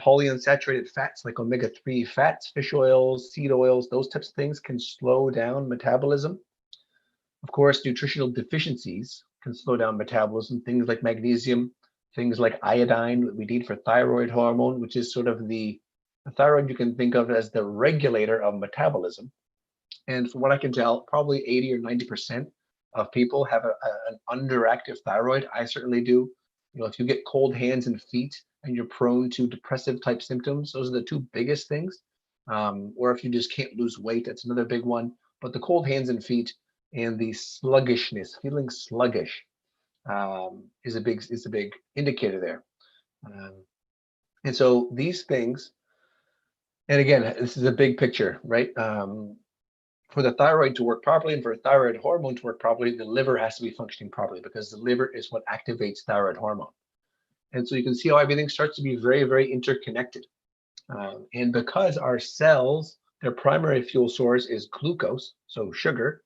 Polyunsaturated fats like omega-3 fats, fish oils, seed oils, those types of things can slow down metabolism. Of course, nutritional deficiencies can slow down metabolism. Things like magnesium, things like iodine, what we need for thyroid hormone, which is sort of the thyroid you can think of as the regulator of metabolism. And from what I can tell, probably 80 or 90% of people have an underactive thyroid. I certainly do. If you get cold hands and feet and you're prone to depressive type symptoms, those are the two biggest things. Or if you just can't lose weight, that's another big one. But the cold hands and feet and the sluggishness, feeling sluggish, is a big indicator there. Um, and so these things, and again, this is a big picture, right? For the thyroid to work properly and for thyroid hormone to work properly, the liver has to be functioning properly because the liver is what activates thyroid hormone. And so you can see how everything starts to be very, very interconnected. And because our cells, their primary fuel source is glucose, so sugar,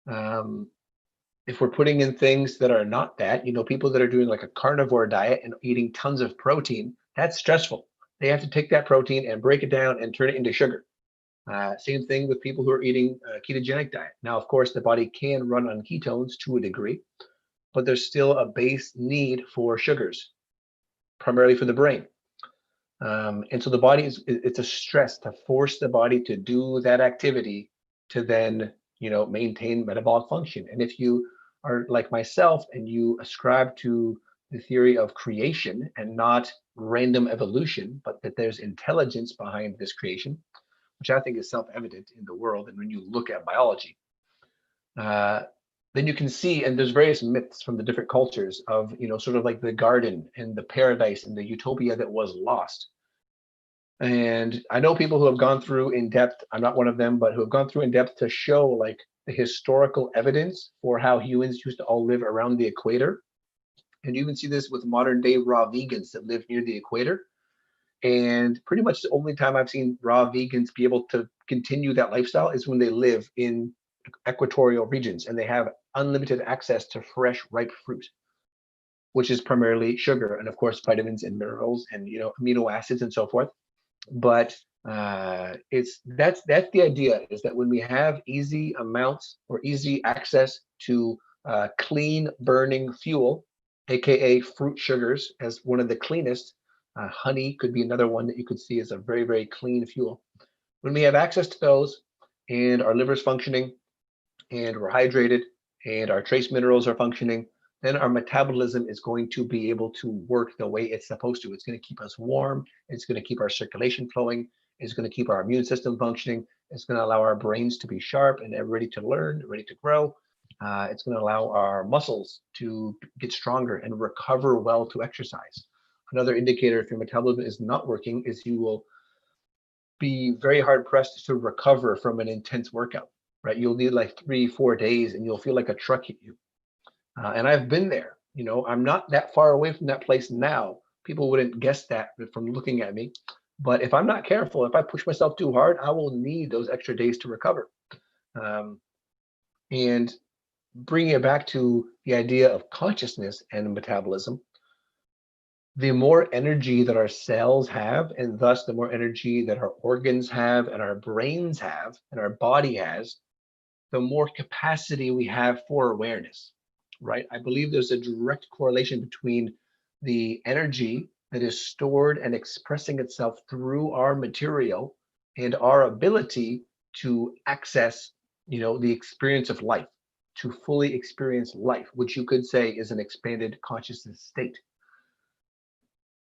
um, if we're putting in things that are not that, people that are doing like a carnivore diet and eating tons of protein, that's stressful. They have to take that protein and break it down and turn it into sugar. Same thing with people who are eating a ketogenic diet. Now, of course, the body can run on ketones to a degree, but there's still a base need for sugars, primarily for the brain. And so the body it's a stress to force the body to do that activity to then, maintain metabolic function. And if you are like myself and you ascribe to the theory of creation and not random evolution, but that there's intelligence behind this creation, which I think is self-evident in the world. And when you look at biology, then you can see, and there's various myths from the different cultures of, sort of like the garden and the paradise and the utopia that was lost. And I know people who have gone through in depth, I'm not one of them, but who have gone through in depth to show like the historical evidence for how humans used to all live around the equator. And you can see this with modern day raw vegans that live near the equator. And pretty much the only time I've seen raw vegans be able to continue that lifestyle is when they live in equatorial regions and they have unlimited access to fresh, ripe fruit, which is primarily sugar and, of course, vitamins and minerals and amino acids and so forth. But that's the idea, is that when we have easy amounts or easy access to clean burning fuel, aka fruit sugars, as one of the cleanest. Honey could be another one that you could see as a very, very clean fuel. When we have access to those and our liver's functioning and we're hydrated and our trace minerals are functioning, then our metabolism is going to be able to work the way it's supposed to. It's going to keep us warm. It's going to keep our circulation flowing. It's going to keep our immune system functioning. It's going to allow our brains to be sharp and ready to learn, ready to grow. It's going to allow our muscles to get stronger and recover well to exercise. Another indicator if your metabolism is not working is you will be very hard pressed to recover from an intense workout, right? You'll need like 3-4 days and you'll feel like a truck hit you. And I've been there. I'm not that far away from that place now. People wouldn't guess that from looking at me. But if I'm not careful, if I push myself too hard, I will need those extra days to recover. Um, and bringing it back to the idea of consciousness and metabolism, the more energy that our cells have, and thus the more energy that our organs have, and our brains have, and our body has, the more capacity we have for awareness, right? I believe there's a direct correlation between the energy that is stored and expressing itself through our material and our ability to access, the experience of life, to fully experience life, which you could say is an expanded consciousness state.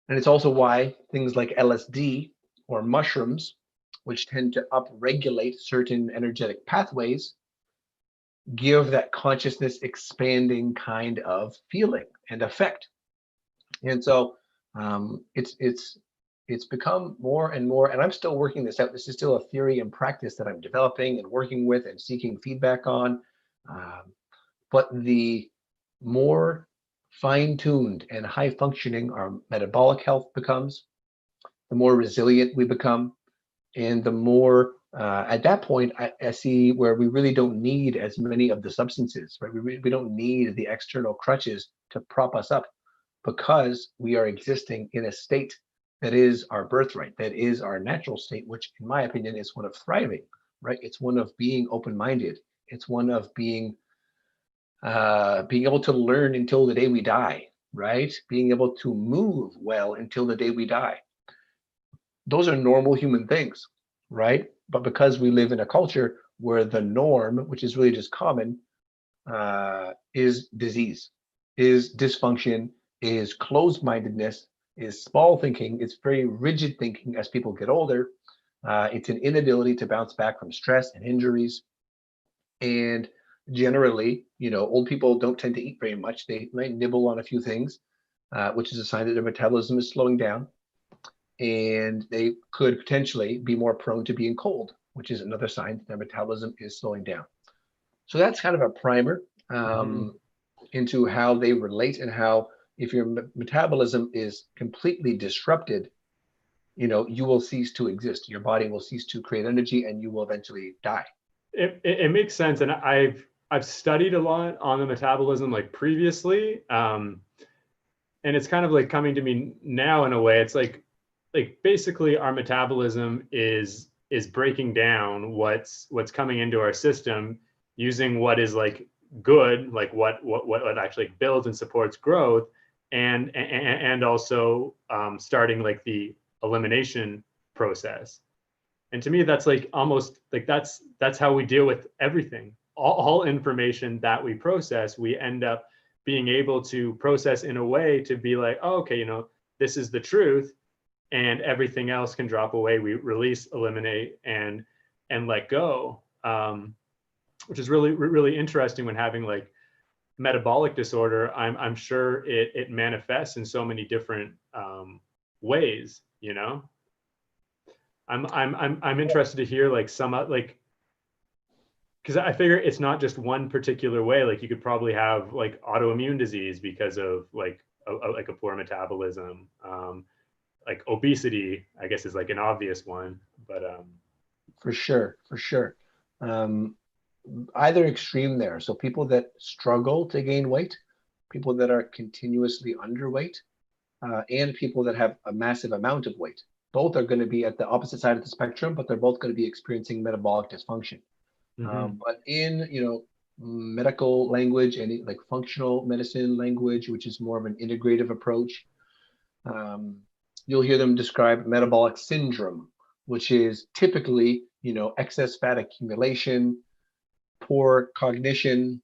And it's also why things like LSD or mushrooms, which tend to upregulate certain energetic pathways, give that consciousness expanding kind of feeling and effect. And so it's become more and more, and I'm still working this out. This is still a theory and practice that I'm developing and working with and seeking feedback on. But the more fine-tuned and high-functioning our metabolic health becomes, the more resilient we become, and the more at that point I see where we really don't need as many of the substances, right? We don't need the external crutches to prop us up, because we are existing in a state that is our birthright, that is our natural state, which in my opinion is one of thriving, right? It's one of being open-minded. It's one of being able to learn until the day we die, right? Being able to move well until the day we die. Those are normal human things, right? But because we live in a culture where the norm, which is really just common, is disease, is dysfunction, is closed-mindedness, is small thinking, it's very rigid thinking as people get older. It's an inability to bounce back from stress and injuries. And generally, old people don't tend to eat very much. They might nibble on a few things, which is a sign that their metabolism is slowing down. And they could potentially be more prone to being cold, which is another sign that their metabolism is slowing down. So that's kind of a primer into how they relate, and how if your metabolism is completely disrupted, you will cease to exist. Your body will cease to create energy, and you will eventually die. It makes sense, and I've studied a lot on the metabolism like previously, and it's kind of like coming to me now in a way. It's like basically our metabolism is breaking down what's coming into our system, using what is like good, like what actually builds and supports growth, and also starting like the elimination process. And to me, that's like almost like that's how we deal with everything. All information that we process, we end up being able to process in a way to be like, oh, okay, this is the truth, and everything else can drop away. We release, eliminate, and let go, which is really interesting when having like metabolic disorder. I'm sure it manifests in so many different ways. I'm interested to hear like some like, because I figure it's not just one particular way. Like you could probably have like autoimmune disease because of like a poor metabolism. Like obesity, I guess, is like an obvious one, but For sure. Either extreme there. So people that struggle to gain weight, people that are continuously underweight, and people that have a massive amount of weight. Both are going to be at the opposite side of the spectrum, but they're both going to be experiencing metabolic dysfunction. But in medical language and like functional medicine language, which is more of an integrative approach, you'll hear them describe metabolic syndrome, which is typically excess fat accumulation, poor cognition,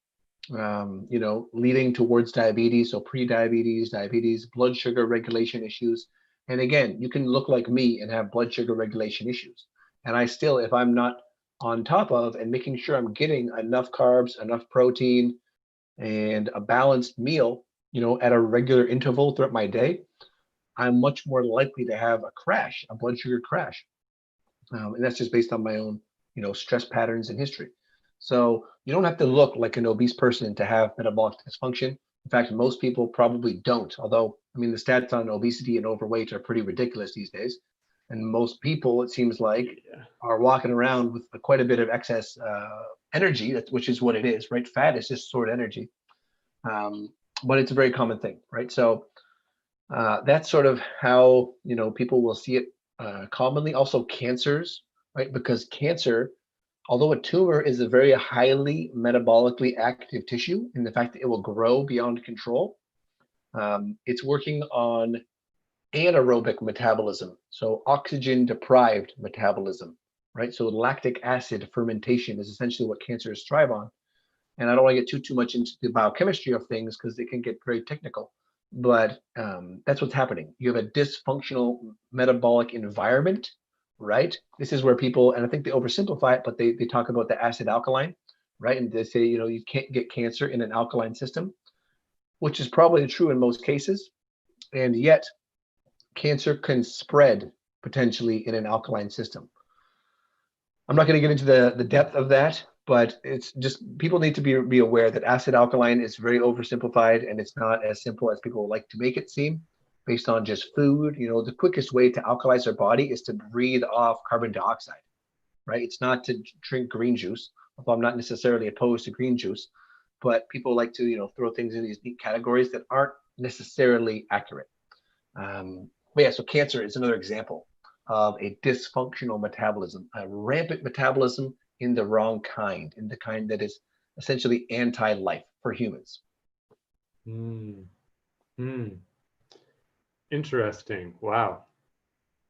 leading towards diabetes, so pre-diabetes, diabetes, blood sugar regulation issues. And again, you can look like me and have blood sugar regulation issues. And I still, if I'm not on top of and making sure I'm getting enough carbs, enough protein, and a balanced meal, at a regular interval throughout my day, I'm much more likely to have a crash, a blood sugar crash. And that's just based on my own, stress patterns and history. So you don't have to look like an obese person to have metabolic dysfunction. In fact, most people probably don't. Although, I mean, the stats on obesity and overweight are pretty ridiculous these days. And most people, it seems like, Yeah. are walking around with quite a bit of excess energy, which is what it is, right? Fat is just stored energy. But it's a very common thing, right? So that's sort of how, people will see it commonly. Also, cancers, right? Because cancer, although a tumor is a very highly metabolically active tissue in the fact that it will grow beyond control, it's working on anaerobic metabolism, so oxygen deprived metabolism, right? So lactic acid fermentation is essentially what cancers thrive on. And I don't want to get too much into the biochemistry of things because it can get very technical, but that's what's happening. You have a dysfunctional metabolic environment, right? This is where people, and I think they oversimplify it, but they talk about the acid alkaline, right? And they say, you can't get cancer in an alkaline system, which is probably true in most cases. And yet cancer can spread potentially in an alkaline system. I'm not going to get into the depth of that, but it's just people need to be aware that acid alkaline is very oversimplified and it's not as simple as people like to make it seem based on just food. The quickest way to alkalize our body is to breathe off carbon dioxide, right? It's not to drink green juice, although I'm not necessarily opposed to green juice, but people like to, throw things in these neat categories that aren't necessarily accurate. But yeah, so cancer is another example of a dysfunctional metabolism, a rampant metabolism in the wrong kind, in the kind that is essentially anti-life for humans. Mm. Mm. Interesting. Wow.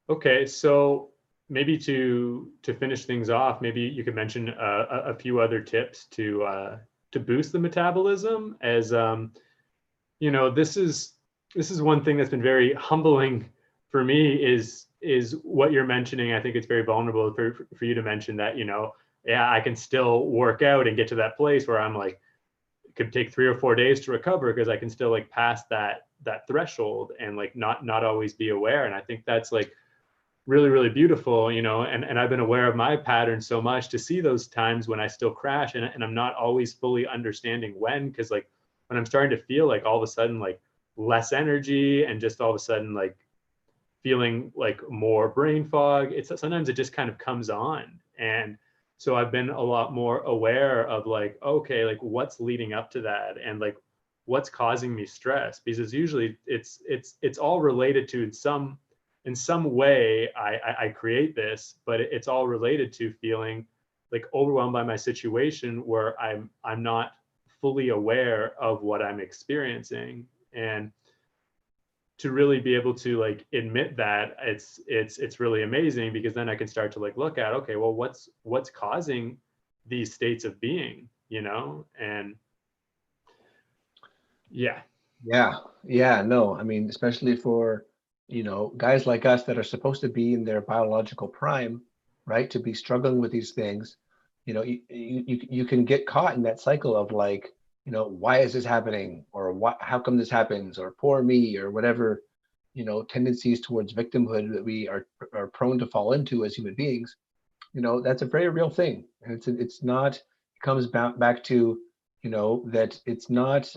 Okay, so maybe to finish things off, maybe you could mention a few other tips to boost the metabolism. As this is one thing that's been very humbling for me is what you're mentioning. I think it's very vulnerable for you to mention that, yeah, I can still work out and get to that place where I'm like, it could take 3 or 4 days to recover because I can still like pass that threshold and like not always be aware. And I think that's like really, really beautiful, and I've been aware of my patterns so much to see those times when I still crash and I'm not always fully understanding when, because like when I'm starting to feel like all of a sudden like less energy and just all of a sudden like feeling like more brain fog, it's sometimes it just kind of comes on. And so I've been a lot more aware of like, okay, like what's leading up to that and like what's causing me stress, because usually it's all related to in some way I create this, but it's all related to feeling like overwhelmed by my situation where I'm not fully aware of what I'm experiencing. And to really be able to like admit that, it's really amazing, because then I can start to like look at, okay, well, what's causing these states of being, and yeah. Yeah, no, I mean, especially for, guys like us that are supposed to be in their biological prime, right? To be struggling with these things, you can get caught in that cycle of like, why is this happening? Or how come this happens? Or poor me, or whatever, tendencies towards victimhood that we are prone to fall into as human beings. That's a very real thing. And it's not, it comes back to, that it's not,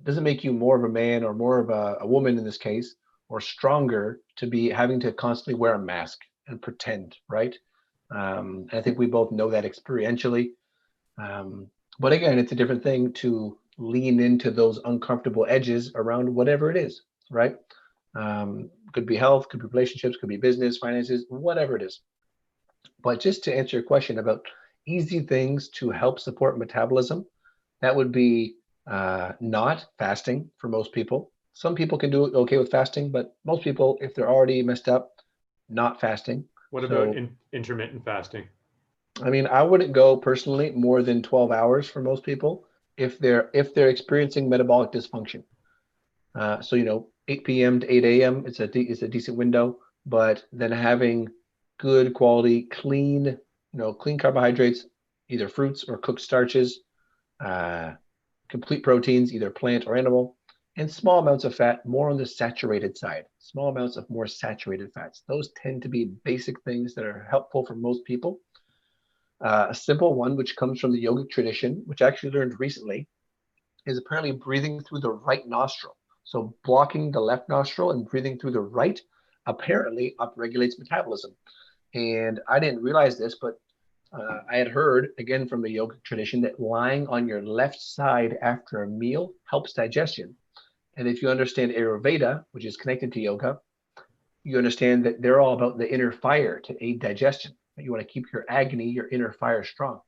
doesn't make you more of a man or more of a woman in this case, or stronger to be having to constantly wear a mask and pretend, right? I think we both know that experientially. But again, it's a different thing to lean into those uncomfortable edges around whatever it is, right? Could be health, could be relationships, could be business, finances, whatever it is. But just to answer your question about easy things to help support metabolism, that would be not fasting for most people. Some people can do it okay with fasting, but most people, if they're already messed up, not fasting. What about So, intermittent fasting? I mean, I wouldn't go personally more than 12 hours for most people if they're experiencing metabolic dysfunction. So 8 p.m. to 8 a.m. It's a decent window, but then having good quality, clean carbohydrates, either fruits or cooked starches, uh, complete proteins, either plant or animal, and small amounts of fat, more on the saturated side. Small amounts of more saturated fats. Those tend to be basic things that are helpful for most people. A simple one, which comes from the yogic tradition, which I actually learned recently, is apparently breathing through the right nostril. So blocking the left nostril and breathing through the right apparently upregulates metabolism. And I didn't realize this, but I had heard, again, from the yogic tradition that lying on your left side after a meal helps digestion. And if you understand Ayurveda, which is connected to yoga, you understand that they're all about the inner fire to aid digestion. You want to keep your agni, your inner fire strong.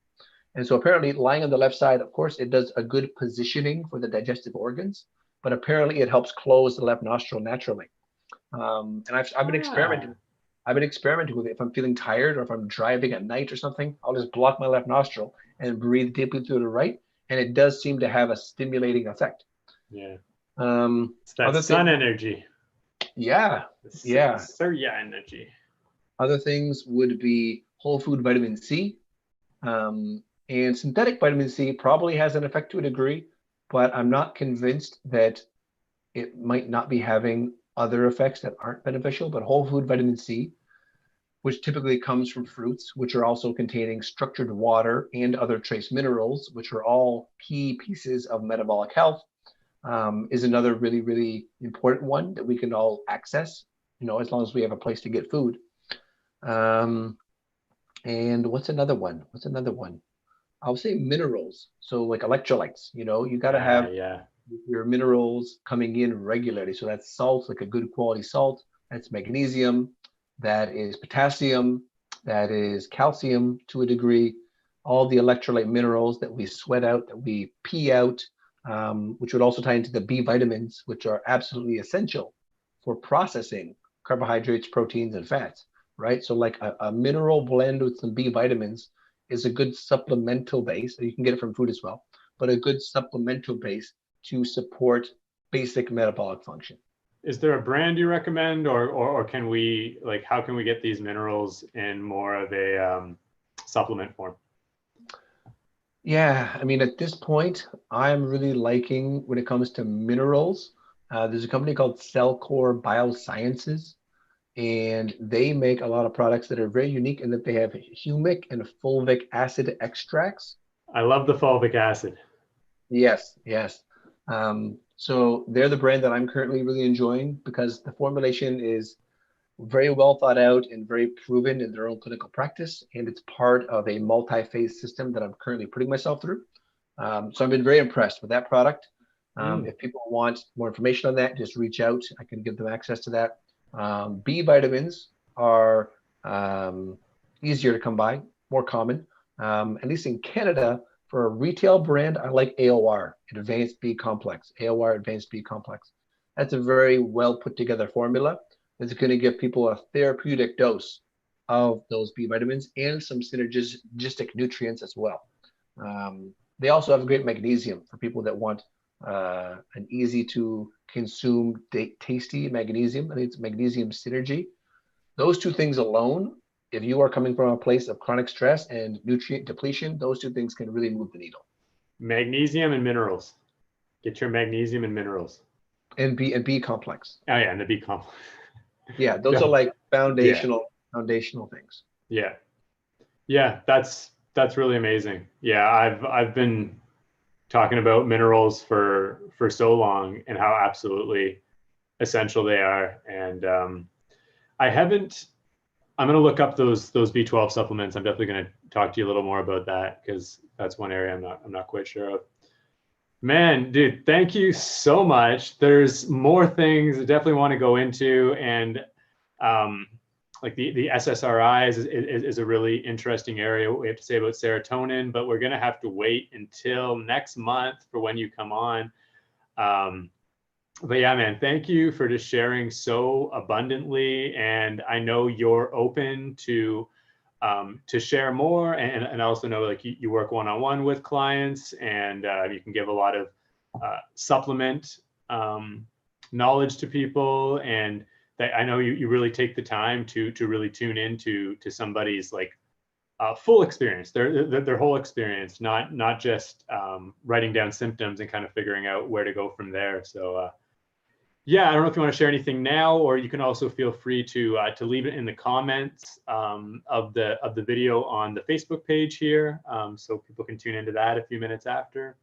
And so apparently lying on the left side, of course, it does a good positioning for the digestive organs, but apparently it helps close the left nostril naturally. And I've been Ah, experimenting. I've been experimenting with it. If I'm feeling tired or if I'm driving at night or something, I'll just block my left nostril and breathe deeply through the right. And it does seem to have a stimulating effect. yeah. It's that Other sun thing, energy, yeah, the yeah. Surya energy. Other things would be whole food vitamin C. And synthetic vitamin C probably has an effect to a degree, but I'm not convinced that it might not be having other effects that aren't beneficial. But whole food vitamin C, which typically comes from fruits, which are also containing structured water and other trace minerals, which are all key pieces of metabolic health, is another really, really important one that we can all access, as long as we have a place to get food. Um, and what's another one? What's another one? I'll say minerals. So like electrolytes, you got to have Yeah. your minerals coming in regularly. So that's salt, like a good quality salt. That's magnesium. That is potassium. That is calcium to a degree. All the electrolyte minerals that we sweat out, that we pee out, which would also tie into the B vitamins, which are absolutely essential for processing carbohydrates, proteins, and fats, right? So like a mineral blend with some B vitamins is a good supplemental base. You can get it from food as well, but a good supplemental base to support basic metabolic function. Is there a brand you recommend, or can we, like, how can we get these minerals in more of a supplement form? Yeah, I mean, at this point, I'm really liking when it comes to minerals. There's a company called Cellcore Biosciences, and they make a lot of products that are very unique in that they have humic and fulvic acid extracts. I love the fulvic acid. Yes, yes. So they're the brand that I'm currently really enjoying because the formulation is very well thought out and very proven in their own clinical practice. And it's part of a multi-phase system that I'm currently putting myself through. So I've been very impressed with that product. Mm. If people want more information on that, just reach out. I can give them access to that. B vitamins are easier to come by, more common. At least in Canada, for a retail brand, I like AOR, Advanced B Complex, AOR Advanced B Complex. That's a very well put together formula that's going to give people a therapeutic dose of those B vitamins and some synergistic nutrients as well. They also have great magnesium for people that want an easy to consume, tasty magnesium. I think it's magnesium synergy. Those two things alone, if you are coming from a place of chronic stress and nutrient depletion, those two things can really move the needle. Magnesium and minerals. Get your magnesium and minerals. And B complex. Oh yeah, and the B complex. Yeah, those are like Yeah, foundational things. yeah, yeah. That's really amazing. Yeah, I've been talking about minerals for so long and how absolutely essential they are. And I haven't. I'm going to look up those B12 supplements. I'm definitely going to talk to you a little more about that because that's one area I'm not quite sure of. Man, dude, thank you so much. There's more things I definitely want to go into, and um, like the SSRIs is a really interesting area. What we have to say about serotonin, but we're gonna have to wait until next month for when you come on. Um, but yeah, man, thank you for just sharing so abundantly, and I know you're open to share more, and I also know like you work one-on-one with clients, and you can give a lot of supplement knowledge to people, and that I know you really take the time to really tune into to somebody's like full experience, their whole experience, not just writing down symptoms and kind of figuring out where to go from there. So Yeah, I don't know if you want to share anything now, or you can also feel free to leave it in the comments of the video on the Facebook page here, so people can tune into that a few minutes after.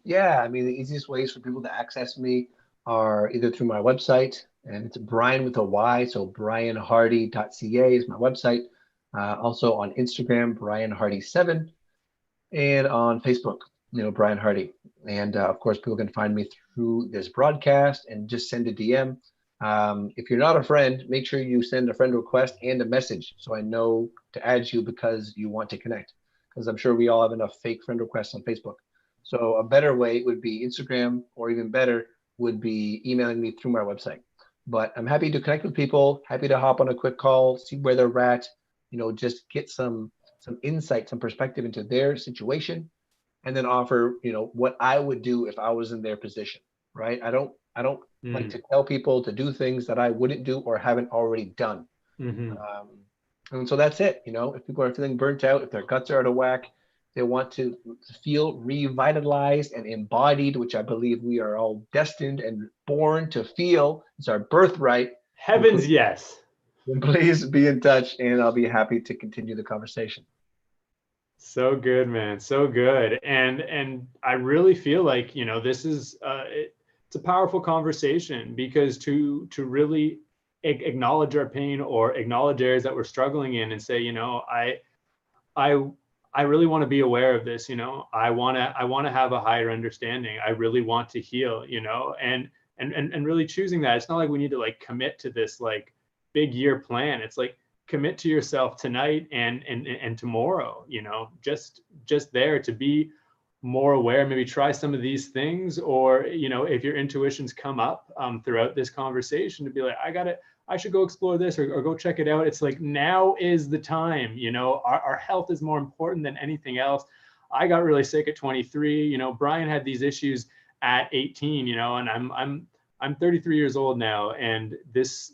Yeah, I mean, the easiest ways for people to access me are either through my website, and it's Bryan with a Y, so bryanhardy.ca is my website. Also on Instagram, bryanhardy7, and on Facebook, Bryan Hardy. And of course, people can find me through this broadcast and just send a DM. If you're not a friend, make sure you send a friend request and a message so I know to add you because you want to connect. Because I'm sure we all have enough fake friend requests on Facebook. So a better way would be Instagram, or even better would be emailing me through my website. But I'm happy to connect with people, happy to hop on a quick call, see where they're at, just get some insight, some perspective into their situation, and then offer, what I would do if I was in their position, right? I don't like to tell people to do things that I wouldn't do or haven't already done. Mm-hmm. And so that's it. If people are feeling burnt out, if their guts are out of whack, they want to feel revitalized and embodied, which I believe we are all destined and born to feel. It's our birthright. Heavens, yes. Then please be in touch, and I'll be happy to continue the conversation. So good, man. So good. And I really feel like, this is it's a powerful conversation, because to really acknowledge our pain or acknowledge areas that we're struggling in and say, I I really want to be aware of this, I want to have a higher understanding. I really want to heal, and really choosing that. It's not like we need to like commit to this like big year plan. It's like commit to yourself tonight and tomorrow, just there to be more aware, maybe try some of these things, or if your intuitions come up throughout this conversation, to be like, I should go explore this, or go check it out. It's like, now is the time. Our health is more important than anything else. I got really sick at 23. Bryan had these issues at 18, and I'm 33 years old now, and this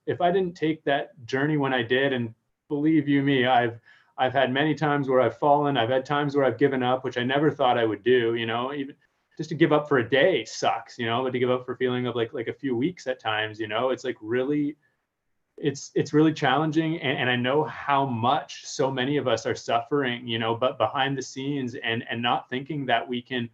if I didn't take that journey when I did, and believe you me, I've had many times where I've fallen. I've had times where I've given up, which I never thought I would do. Even just to give up for a day sucks, but to give up for feeling of like a few weeks at times, it's like really, it's really challenging. And I know how much so many of us are suffering, but behind the scenes, and not thinking that we can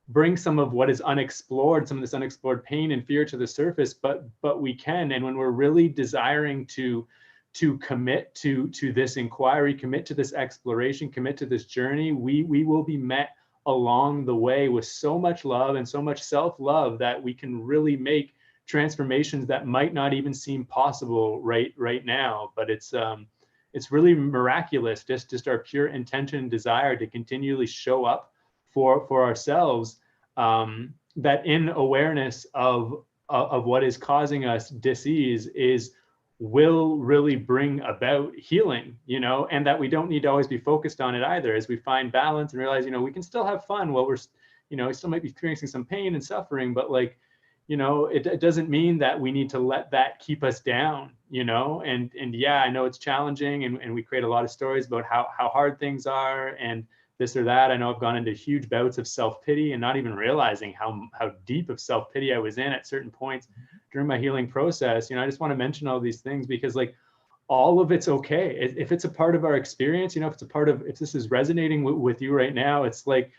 bring some of what is unexplored, some of this unexplored pain and fear to the surface, but we can. And when we're really desiring to commit to this inquiry, commit to this exploration, commit to this journey, we will be met along the way with so much love and so much self-love that we can really make transformations that might not even seem possible right now. But it's really miraculous, just our pure intention and desire to continually show up for ourselves, that in awareness of what is causing us disease will really bring about healing, and that we don't need to always be focused on it either, as we find balance and realize, we can still have fun while we're, we still might be experiencing some pain and suffering, but like, it doesn't mean that we need to let that keep us down, and yeah, I know it's challenging, and we create a lot of stories about how hard things are and this or that. I know I've gone into huge bouts of self-pity and not even realizing how deep of self-pity I was in at certain points during my healing process. I just want to mention all these things because like all of it's okay. If it's a part of our experience, if this is resonating with you right now, it's like,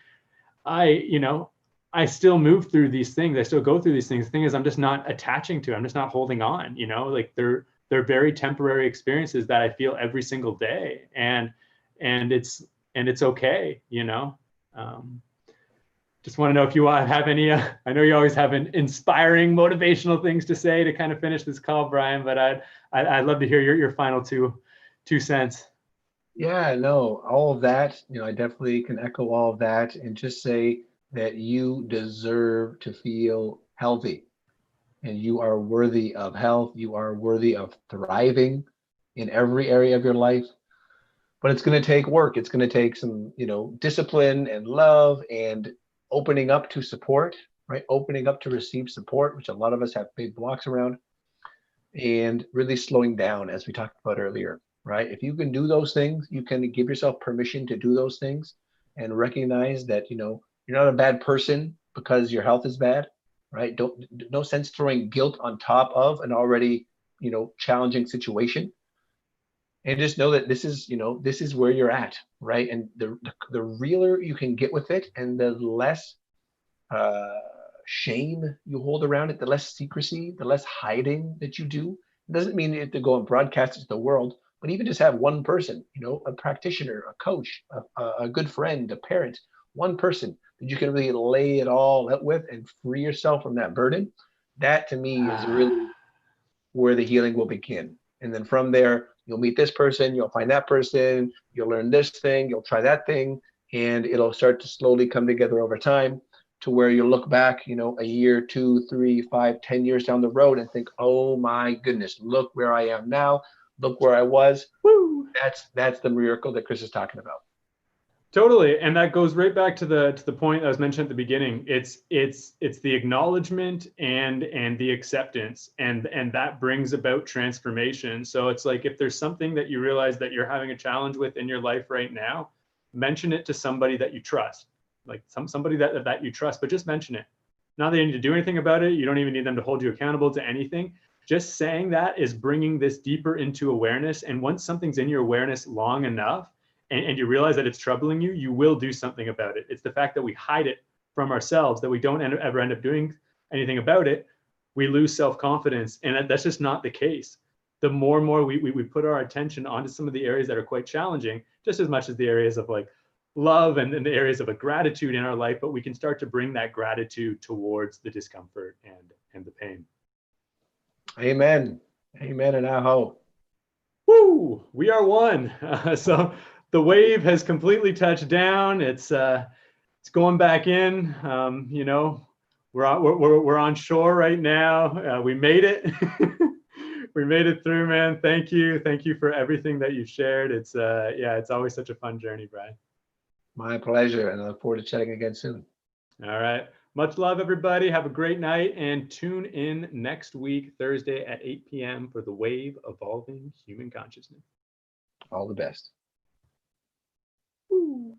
I still move through these things. I still go through these things. The thing is, I'm just not attaching to, I'm just not holding on, like they're very temporary experiences that I feel every single day. And it's okay, just want to know if you have any, I know you always have inspiring motivational things to say to kind of finish this call, Bryan, but I'd love to hear your final two cents. Yeah, no, all of that, I definitely can echo all of that and just say that you deserve to feel healthy, and you are worthy of health. You are worthy of thriving in every area of your life. But it's going to take work. It's going to take some, discipline and love and opening up to support, right? Opening up to receive support, which a lot of us have big blocks around, and really slowing down, as we talked about earlier, right? If you can do those things, you can give yourself permission to do those things and recognize that, you're not a bad person because your health is bad. right? No sense throwing guilt on top of an already, challenging situation. And just know that this is where you're at, right? And the realer you can get with it, and the less uh, shame you hold around it, the less secrecy, the less hiding that you do. It doesn't mean you have to go and broadcast it to the world, but even just have one person, a practitioner, a coach, a good friend, a parent, one person that you can really lay it all out with and free yourself from that burden. That to me is really where the healing will begin. And then from there, you'll meet this person, you'll find that person, you'll learn this thing, you'll try that thing, and it'll start to slowly come together over time to where you look back, a year, 2, 3, 5, 10 years down the road and think, oh my goodness, look where I am now. Look where I was. Woo! That's the miracle that Chris is talking about. Totally, and that goes right back to the point I was mentioned at the beginning. It's the acknowledgement and the acceptance, and that brings about transformation. So it's like, if there's something that you realize that you're having a challenge with in your life right now, mention it to somebody that you trust, like somebody that you trust, but just mention it. Not that you need to do anything about it. You don't even need them to hold you accountable to anything. Just saying that is bringing this deeper into awareness. And once something's in your awareness long enough, and you realize that it's troubling you, you will do something about it. It's the fact that we hide it from ourselves, that we don't ever end up doing anything about it. We lose self-confidence, and that's just not the case. The more and more we put our attention onto some of the areas that are quite challenging, just as much as the areas of like love and the areas of a gratitude in our life, but we can start to bring that gratitude towards the discomfort and the pain. Amen. Amen and aho. Woo! We are one. So the wave has completely touched down. It's going back in. We're on shore right now. We made it. We made it through, man. Thank you for everything that you've shared. It's it's always such a fun journey, Bryan. My pleasure, and I look forward to chatting again soon. All right. Much love, everybody. Have a great night, and tune in next week, Thursday at 8 p.m. for The Wave Evolving Human Consciousness. All the best. Woo.